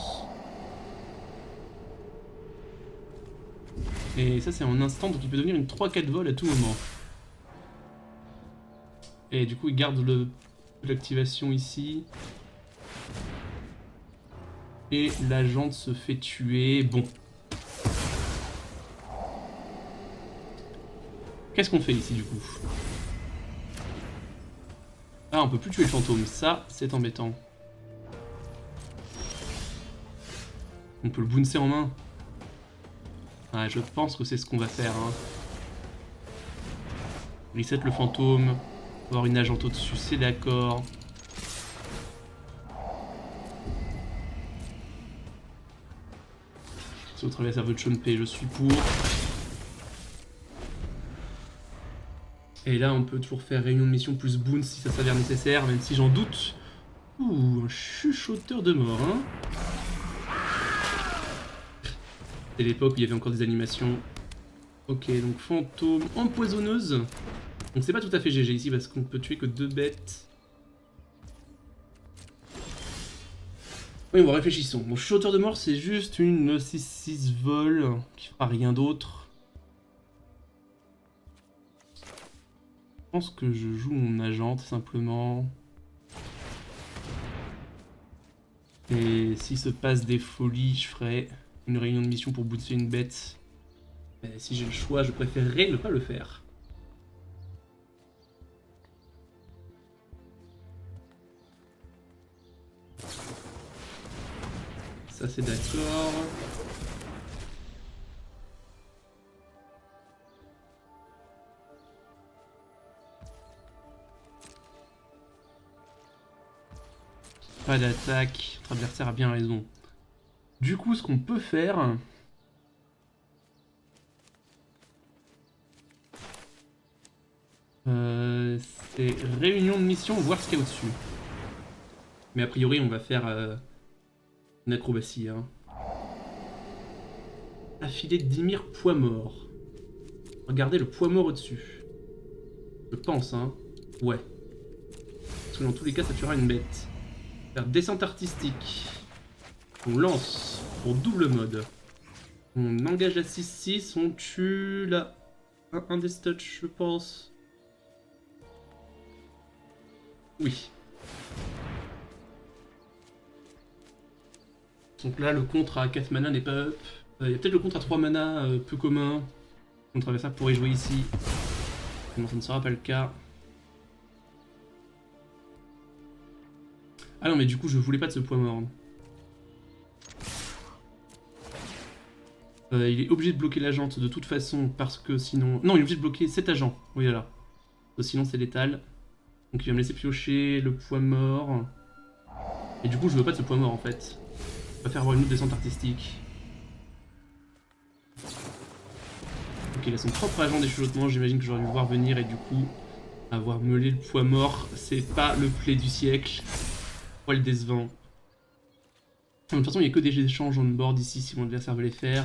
Et ça c'est en instant, donc il peut devenir une 3-4 vol à tout moment. Et du coup il garde l'activation ici. Et l'agente se fait tuer. Bon. Qu'est-ce qu'on fait ici du coup? Ah, on peut plus tuer le fantôme. Ça, c'est embêtant. On peut le bouncer en main. Ouais, je pense que c'est ce qu'on va faire. Hein. Reset le fantôme. Avoir une agente au-dessus, c'est d'accord. Si on traverse à votre Chonpei, je suis pour. Et là, on peut toujours faire réunion de mission plus boon si ça s'avère nécessaire, même si j'en doute. Ouh, un chuchoteur de mort, hein. C'est l'époque où il y avait encore des animations. Ok, donc fantôme empoisonneuse. Donc c'est pas tout à fait GG ici parce qu'on peut tuer que 2 bêtes. Oui, bon, réfléchissons. Mon chuchoteur de mort, c'est juste une 6-6 vol qui fera rien d'autre. Je pense que je joue mon agent, simplement. Et s'il se passe des folies, je ferai une réunion de mission pour booster une bête. Mais si j'ai le choix, je préférerais ne pas le faire. Ça c'est d'accord. Pas d'attaque, notre adversaire a bien raison. Du coup, ce qu'on peut faire... c'est réunion de mission, voir ce qu'il y a au-dessus. Mais a priori, on va faire une acrobatie. Hein. Affilé d'Ymir poids mort. Regardez le poids mort au-dessus. Je pense, hein. Ouais. parce que dans tous les cas ça tuera une bête. Faire descente artistique. On lance pour double mode. On engage la 6-6, on tue la... un des studs, je pense. Oui. Donc là, le contre à 4 mana n'est pas up. Il y a peut-être le contre à 3 mana peu commun. Contre Adversaire pourrait jouer ici. Non, ça ne sera pas le cas. Ah non, mais du coup, je voulais pas de ce point mort. Il est obligé de bloquer la jante de toute façon parce que sinon... Non, il est obligé de bloquer cet agent. Oui, voilà. Sinon, c'est létal. Donc il va me laisser piocher le poids mort. Et du coup, je veux pas de ce poids mort en fait. On va faire avoir une autre descente artistique. Ok, il a son propre agent des chuchotements. J'imagine que j'aurais dû voir venir et du coup, avoir meulé le poids mort, c'est pas le play du siècle. Poil décevant. De toute façon, il n'y a que des échanges on board ici si mon adversaire veut les faire.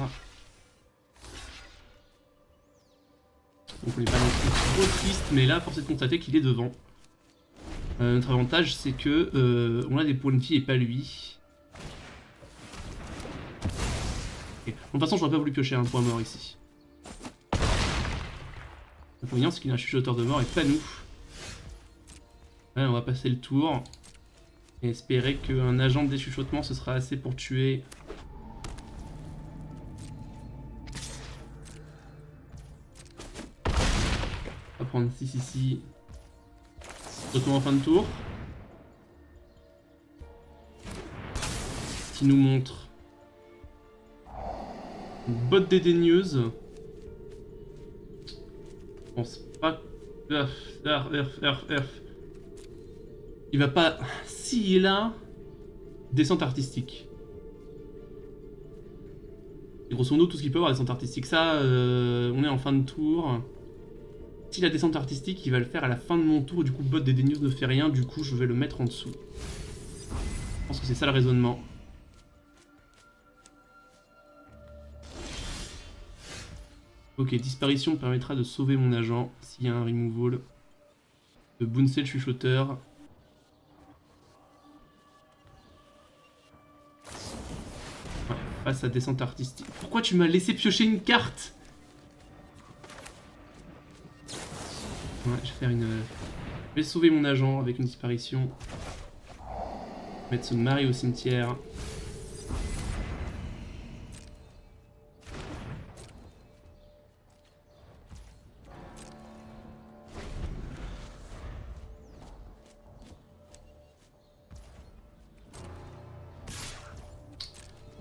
Donc on n'est pas non plus trop triste, mais là, force est de constater qu'il est devant. Notre avantage, c'est que on a des points de vie et pas lui. Okay. De toute façon, j'aurais pas voulu piocher un point mort ici. L'inconvénient, c'est qu'il a un chuchoteur de mort et pas nous. Ouais, on va passer le tour. Et espérer qu'un agent de déchuchotement, ce sera assez pour tuer. On va prendre 6 ici. Retour en fin de tour. Qui nous montre une botte dédaigneuse. Je pense pas. Il va pas. Si il a descente artistique. Et grosso modo, tout ce qu'il peut avoir descente artistique. Ça, on est en fin de tour. Si la descente artistique, il va le faire à la fin de mon tour. Du coup, botte dédaigneuse ne fait rien. Du coup, je vais le mettre en dessous. Je pense que c'est ça le raisonnement. Ok, disparition permettra de sauver mon agent s'il y a un removal. De bouncer le chuchoteur. Ouais, face à descente artistique. Pourquoi tu m'as laissé piocher une carte? Ouais, je vais faire une... Je vais sauver mon agent avec une disparition. Mettre ce mari au cimetière.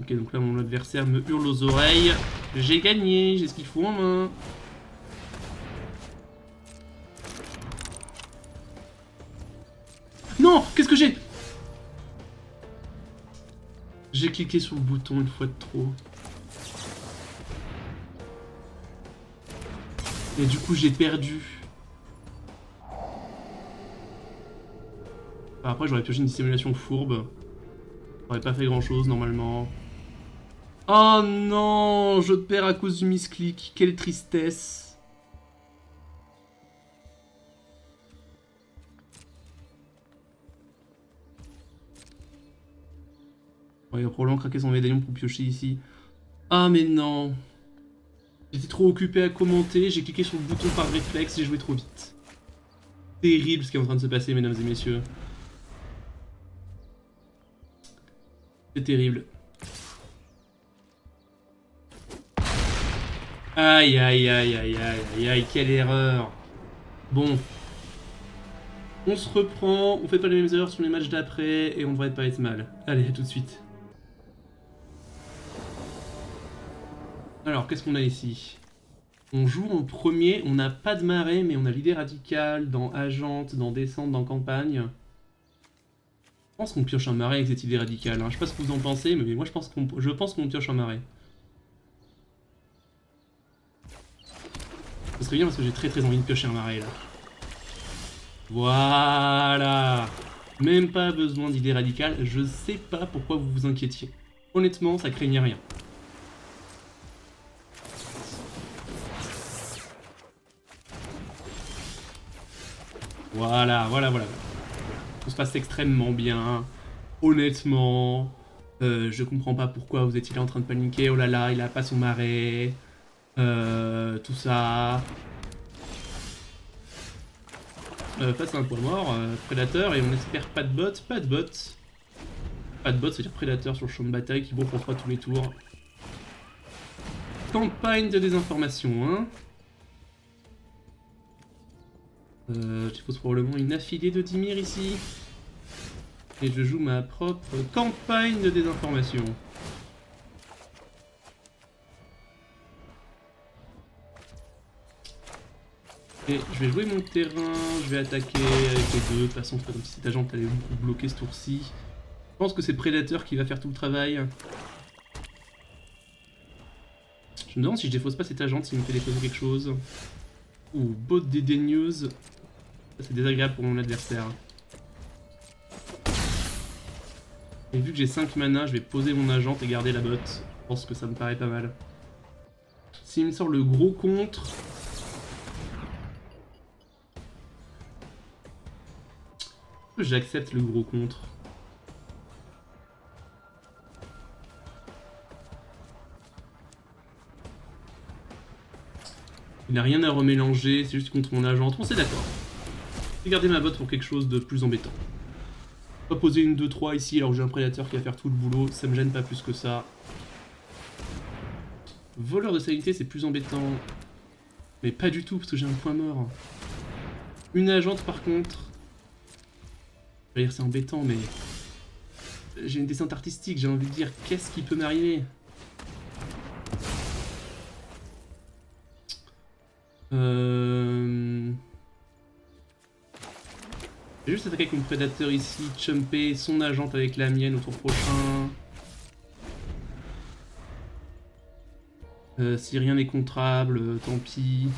Ok, donc là mon adversaire me hurle aux oreilles. J'ai gagné, j'ai ce qu'il faut en main. Non, qu'est-ce que j'ai? J'ai cliqué sur le bouton une fois de trop. Et du coup j'ai perdu. Enfin, après j'aurais pioché une dissimulation fourbe. J'aurais pas fait grand chose normalement. Oh non, je perds à cause du misclick. Quelle tristesse. Ouais, il va probablement craquer son médaillon pour piocher ici. Ah mais non. J'étais trop occupé à commenter, j'ai cliqué sur le bouton par réflexe, j'ai joué trop vite. Terrible ce qui est en train de se passer, mesdames et messieurs. C'est terrible. Aïe aïe aïe aïe aïe aïe aïe, quelle erreur. Bon. On se reprend, on fait pas les mêmes erreurs sur les matchs d'après et on devrait pas être mal. Allez, à tout de suite. Alors, qu'est-ce qu'on a ici? On joue en premier, on n'a pas de marée, mais on a l'idée radicale dans Agente, dans Descente, dans Campagne. Je pense qu'on pioche un marais avec cette idée radicale. Hein. Je sais pas ce que vous en pensez, mais moi je pense qu'on pioche un marais. Ce serait bien parce que j'ai très envie de piocher un marais là. Voilà. Même pas besoin d'idée radicale, je sais pas pourquoi vous vous inquiétiez. Honnêtement, ça craignait rien. Voilà. Tout se passe extrêmement bien. Honnêtement, je comprends pas pourquoi vous étiez là en train de paniquer. Oh là là, il a pas son marais. Tout ça. Face à un point mort, prédateur, et on espère pas de bot, pas de bot. Pas de bot, c'est-à-dire prédateur sur le champ de bataille qui bouffre pas tous les tours. Campagne de désinformation, hein. Je pose probablement une affiliée de Dimir ici. Et je joue ma propre campagne de désinformation. Et je vais jouer mon terrain, je vais attaquer avec les deux. De toute façon, c'est pas comme si cette agente allait beaucoup bloquer ce tour-ci. Je pense que c'est Prédateur qui va faire tout le travail. Je me demande si je défausse pas cette agente, s'il me fait défausser quelque chose. Ouh, bot dédaigneuse. C'est désagréable pour mon adversaire. Et vu que j'ai 5 mana, je vais poser mon agente et garder la botte. Je pense que ça me paraît pas mal. S'il me sort le gros contre... J'accepte le gros contre. Il n'a rien à remélanger, c'est juste contre mon agent. Bon, c'est d'accord. Je vais garder ma botte pour quelque chose de plus embêtant. Pas poser une 2-3 ici alors que j'ai un prédateur qui va faire tout le boulot, ça me gêne pas plus que ça. Voleur de sanité, c'est plus embêtant. Mais pas du tout, parce que j'ai un point mort. Une agente par contre... Je vais dire c'est embêtant, mais... J'ai une descente artistique, j'ai envie de dire, qu'est-ce qui peut m'arriver? Je vais juste attaquer avec mon prédateur ici, chumper son agente avec la mienne au tour prochain. Si rien n'est contrable, tant pis.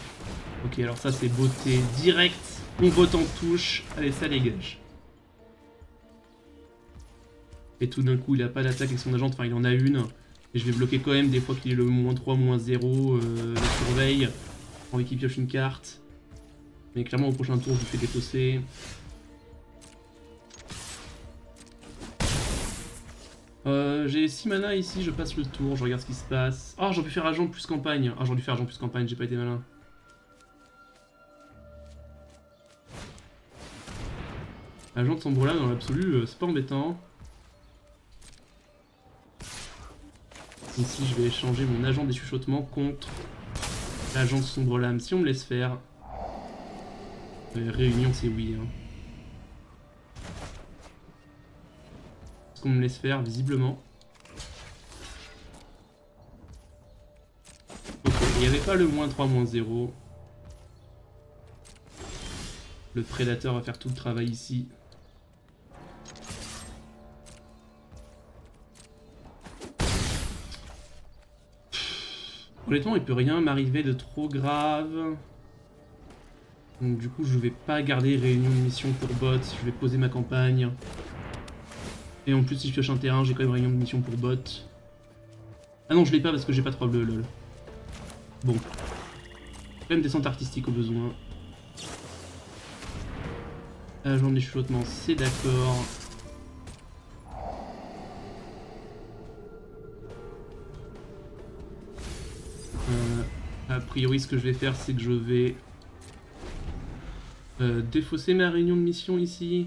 Ok, alors ça c'est beauté direct. On vote en touche. Allez, ça dégage. Et tout d'un coup, il a pas d'attaque avec son agente, enfin il en a une. Et je vais bloquer quand même des fois qu'il est le -3, -0, la surveille. Envie qu'il pioche une carte. Mais clairement au prochain tour, je lui fais défausser. J'ai 6 mana ici, je passe le tour, je regarde ce qui se passe. Oh, j'aurais pu faire agent plus campagne. Ah, j'aurais dû faire agent plus campagne, j'ai pas été malin. Agent de sombre lame dans l'absolu, c'est pas embêtant. Ici, je vais échanger mon agent des chuchotements contre l'agent de sombre lame. Si on me laisse faire. Réunion, c'est oui. Hein. Est-ce qu'on me laisse faire, visiblement? Ok, il n'y avait pas le -3, -0. Le prédateur va faire tout le travail ici. Honnêtement, il peut rien m'arriver de trop grave. Donc du coup, je vais pas garder réunion de mission pour bot. Je vais poser ma campagne. Et en plus, si je pioche un terrain, j'ai quand même réunion de mission pour bot. Ah non, je l'ai pas parce que j'ai pas 3 bleus, lol. Bon. Quand même descente artistique au besoin. Agent des chuchotements, c'est d'accord. A priori, ce que je vais faire, c'est que je vais défausser ma réunion de mission ici.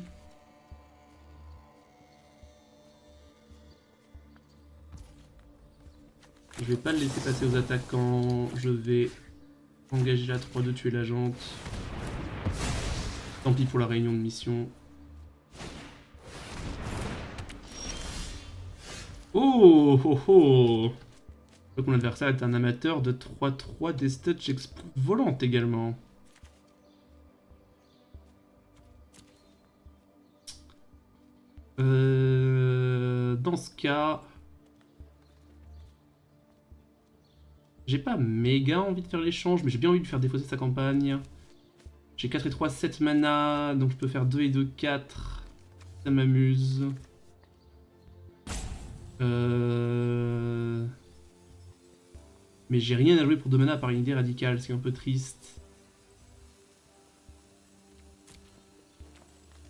Je vais pas le laisser passer aux attaquants. Je vais engager la 3 de tuer l'agente. Tant pis pour la réunion de mission. Oh oh oh! Je vois que mon adversaire est un amateur de 3-3 des stats explose volante également. Dans ce cas... J'ai pas méga envie de faire l'échange, mais j'ai bien envie de faire défausser sa campagne. J'ai 4 et 3, 7 mana, donc je peux faire 2 et 2, 4. Ça m'amuse. Mais j'ai rien à jouer pour 2 mana à part une idée radicale, c'est un peu triste.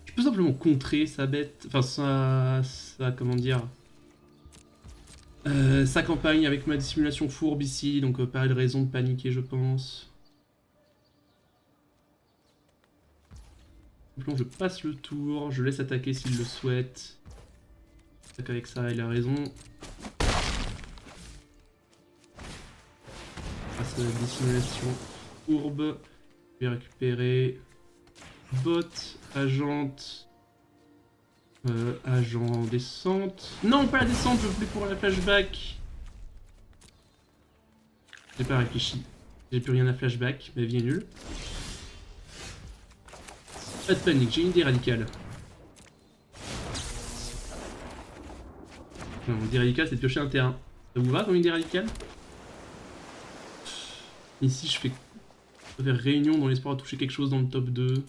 Je peux simplement contrer sa bête, enfin sa comment dire, sa campagne avec ma dissimulation fourbe ici, donc pas de raison de paniquer je pense. Simplement je passe le tour, je laisse attaquer s'il le souhaite. Attaque avec ça, il a raison. Passe à la dissimulation fourbe. Je vais récupérer bot, agente, agent descente. Non, pas la descente, je voulais pour la flashback. J'ai pas réfléchi. J'ai plus rien à flashback, ma vie est nulle. Pas de panique, j'ai une idée radicale. Non, mon idée radicale c'est de piocher un terrain. Ça vous va comme idée radicale? Ici je fais réunion dans l'espoir de toucher quelque chose dans le top 2.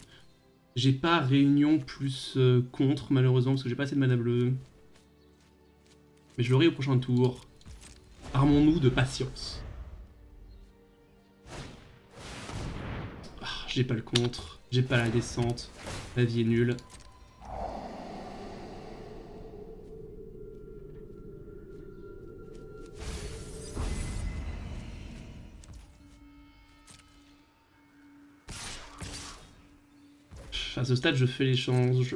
J'ai pas réunion plus contre malheureusement parce que j'ai pas assez de mana bleue. Mais je l'aurai au prochain tour. Armons-nous de patience. Ah, j'ai pas le contre, j'ai pas la descente, la vie est nulle. À ce stade, je fais l'échange.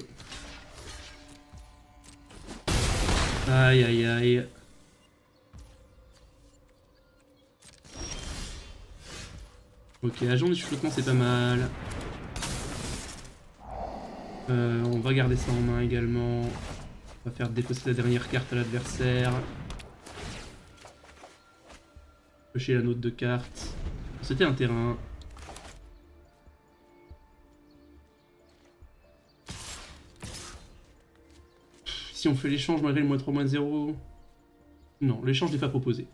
Aïe aïe aïe. Ok, agent du chuchotement c'est pas mal. On va garder ça en main également. On va faire défausser la dernière carte à l'adversaire. Piocher la note de carte. C'était un terrain. Si on fait l'échange malgré le -3/-0... Non, l'échange n'est pas proposé.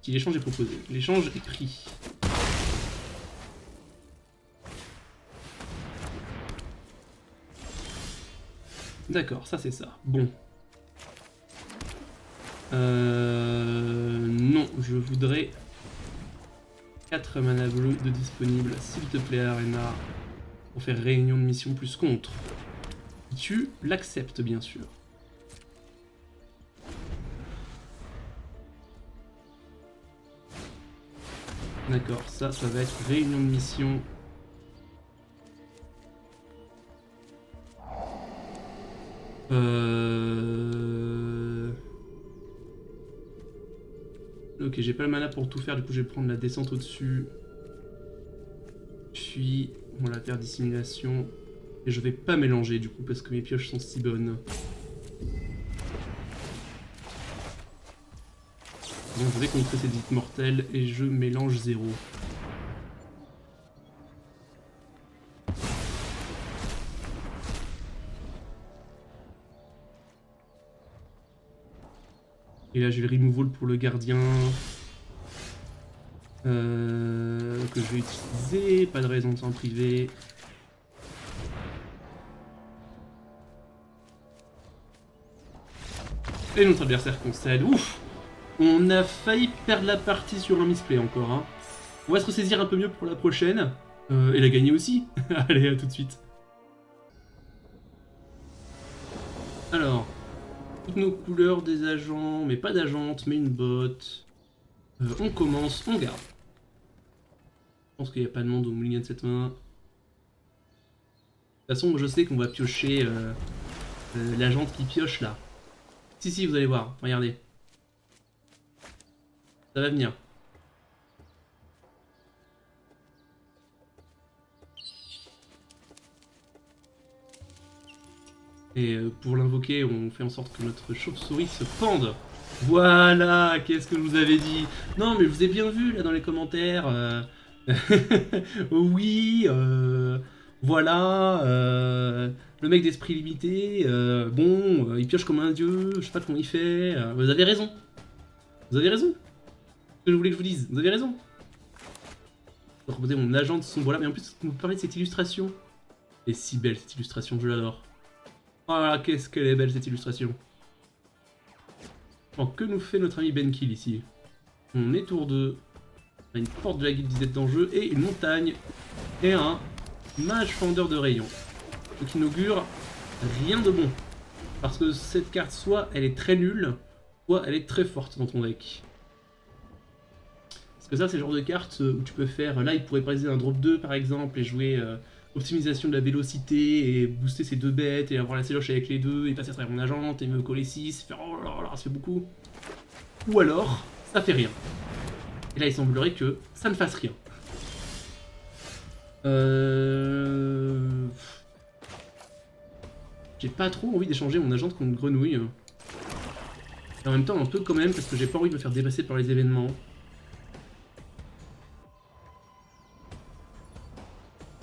Si l'échange est proposé, l'échange est pris. D'accord, ça c'est ça. Bon. Non, je voudrais 4 mana bleus de disponibles, s'il te plaît, Arena, pour faire réunion de mission plus contre. Tu l'acceptes, bien sûr. D'accord, ça va être réunion de mission. Ok, j'ai pas le mana pour tout faire, du coup je vais prendre la descente au-dessus. Puis, on va faire dissimulation. Et je vais pas mélanger du coup, parce que mes pioches sont si bonnes. Donc je vais contrer cette visite mortelle et je mélange 0. Et là j'ai le removal pour le gardien. Que je vais utiliser, pas de raison de s'en priver. Et notre adversaire concède. Ouf! On a failli perdre la partie sur un misplay encore. Hein. On va se ressaisir un peu mieux pour la prochaine. Et la gagner aussi. Allez, à tout de suite. Alors, toutes nos couleurs des agents, mais pas d'agente, mais une botte. On commence, on garde. Je pense qu'il n'y a pas de monde au moulinet de cette main. De toute façon, je sais qu'on va piocher l'agente qui pioche là. Si, vous allez voir, regardez. Ça va venir. Et pour l'invoquer, on fait en sorte que notre chauve-souris se pende. Voilà, qu'est-ce que je vous avais dit? Non, mais je vous ai bien vu là dans les commentaires. Oui, voilà, le mec d'esprit limité, bon, il pioche comme un dieu, je sais pas comment il fait. Vous avez raison. Vous avez raison. Ce que je voulais que je vous dise, vous avez raison. Je vais proposer mon agent de son voilà, mais en plus, vous me parlez de cette illustration. Elle est si belle cette illustration, je l'adore. Oh là là, qu'est-ce qu'elle est belle cette illustration. Bon, que nous fait notre ami Benkill ici? On est tour 2. On a une porte de la guilde d'Izet en jeu et une montagne. Et un mage fendeur de rayon. Ce qui n'augure rien de bon. Parce que cette carte, soit elle est très nulle, soit elle est très forte dans ton deck. Parce que ça, c'est le genre de carte où tu peux faire... Là, il pourrait briser un drop 2 par exemple et jouer optimisation de la vélocité et booster ses 2 bêtes et avoir la séloche avec les 2 et passer à travers mon agent et me coller 6, faire oh là là, ça fait beaucoup. Ou alors, ça fait rien. Et là, il semblerait que ça ne fasse rien. J'ai pas trop envie d'échanger mon agent contre grenouille. Et en même temps, un peu quand même, parce que j'ai pas envie de me faire dépasser par les événements.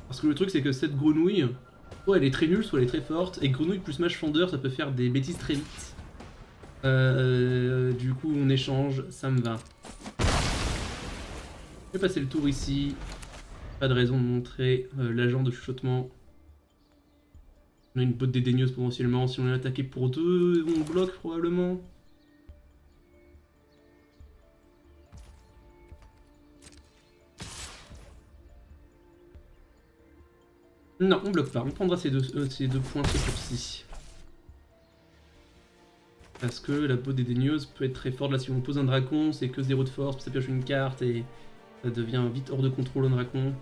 Parce que le truc, c'est que cette grenouille, soit elle est très nulle, soit elle est très forte, et grenouille plus mage fendeur, ça peut faire des bêtises très vite. Du coup, on échange, ça me va. Je vais passer le tour ici. Pas de raison de montrer l'agent de chuchotement. On a une botte dédaigneuse potentiellement. Si on est attaqué pour 2, on bloque probablement. Non, on bloque pas. On prendra ces deux points ce tour-ci. Parce que la botte dédaigneuse peut être très forte. Là, si on pose un dracon, c'est que 0 de force, ça pioche une carte et ça devient vite hors de contrôle un dracon.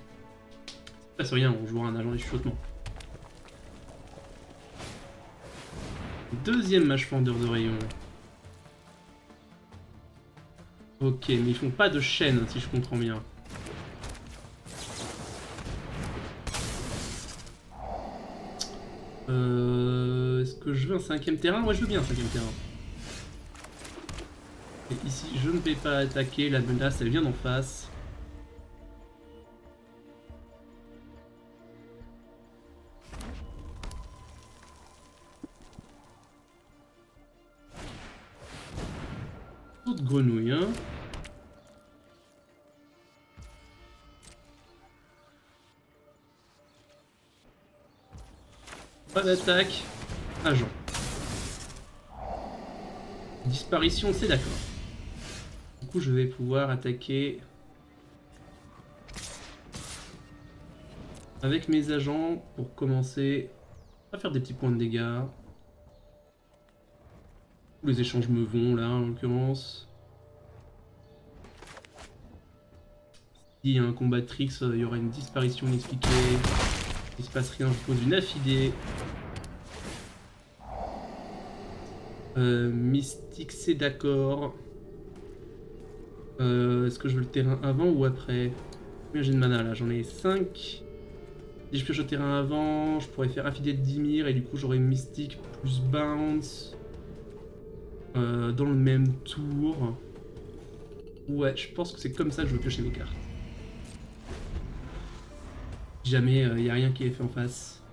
Ça passe rien, on jouera un agent de chuchotement. Deuxième mage fendeur de rayon. Ok, mais ils font pas de chaîne, si je comprends bien. Est-ce que je veux un 5ème terrain? Ouais, je veux bien un 5ème terrain. Et ici, je ne vais pas attaquer, la menace, elle vient d'en face. Autre grenouille, hein. Pas d'attaque. Agent. Disparition, c'est d'accord. Du coup, je vais pouvoir attaquer avec mes agents pour commencer à faire des petits points de dégâts. Les échanges me vont là, en l'occurrence. S'il y a un combat de tricks, il y aura une disparition inexpliquée. Il se passe rien, je pose une affidée. Mystique, c'est d'accord. Est-ce que je veux le terrain avant ou après? Combien j'ai de mana là? J'en ai 5. Si je pioche au terrain avant, je pourrais faire affidée de Dimir et du coup j'aurais Mystique plus Bounce dans le même tour. Ouais, je pense que c'est comme ça que je veux piocher mes cartes. Si jamais il n'y a rien qui est fait en face.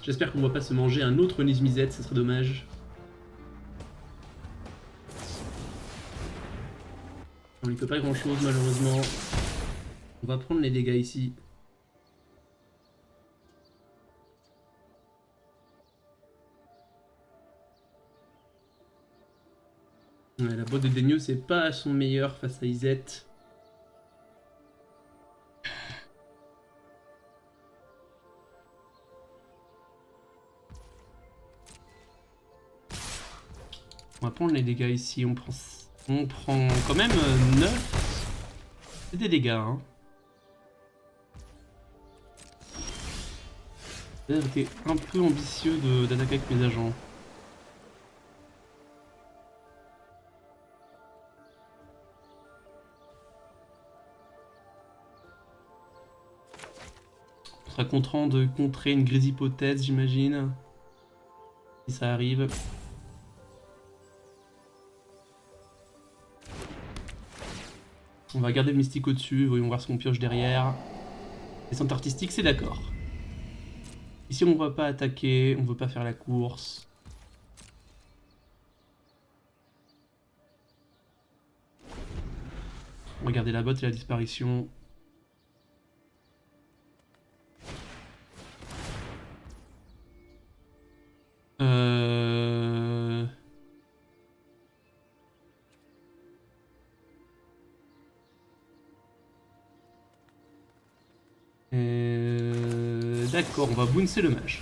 J'espère qu'on va pas se manger un autre Nizmizet, ce serait dommage. On n'y peut pas grand chose malheureusement. On va prendre les dégâts ici. Ouais, la botte de Daigneau c'est pas à son meilleur face à Izette. On va prendre les dégâts ici, on prend quand même 9. C'est des dégâts, hein. J'étais un peu ambitieux d'attaquer avec mes agents. On sera content de contrer une grise hypothèse, j'imagine. Si ça arrive. On va garder le mystique au-dessus, voyons voir ce qu'on pioche derrière. Descente artistique, c'est d'accord. Ici, on va pas attaquer, on veut pas faire la course. Regardez la botte et la disparition. D'accord, on va bouncer le mage.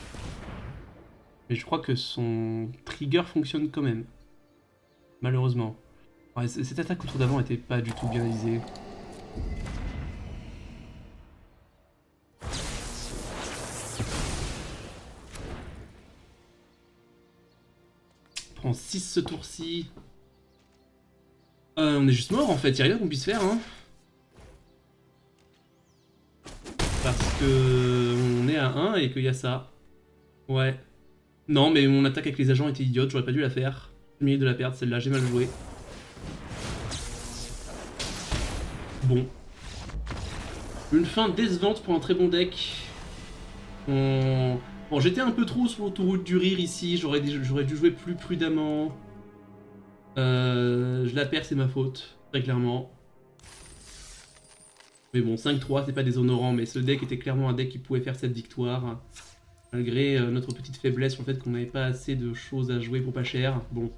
Mais je crois que son trigger fonctionne quand même. Malheureusement. Ouais, cette attaque au tour d'avant était pas du tout bien visée. On prend 6 ce tour-ci. On est juste mort en fait, y'a rien qu'on puisse faire hein. Parce que on est à 1 et qu'il y a ça. Ouais. Non mais mon attaque avec les agents était idiote, j'aurais pas dû la faire. J'ai mérite de la perdre celle-là, j'ai mal joué. Bon. Une fin décevante pour un très bon deck. Bon, j'étais un peu trop sur l'autoroute du rire ici, j'aurais dû jouer plus prudemment. Je la perds, c'est ma faute, très clairement. Mais bon, 5-3, c'est pas déshonorant, mais ce deck était clairement un deck qui pouvait faire cette victoire. Malgré notre petite faiblesse sur le fait qu'on n'avait pas assez de choses à jouer pour pas cher. Bon.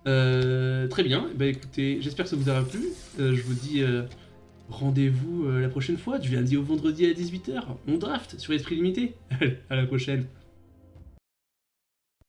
Très bien, bah écoutez, j'espère que ça vous aura plu. Je vous dis rendez-vous la prochaine fois, du lundi au vendredi à 18 h. On draft sur Esprit Limité. À la prochaine.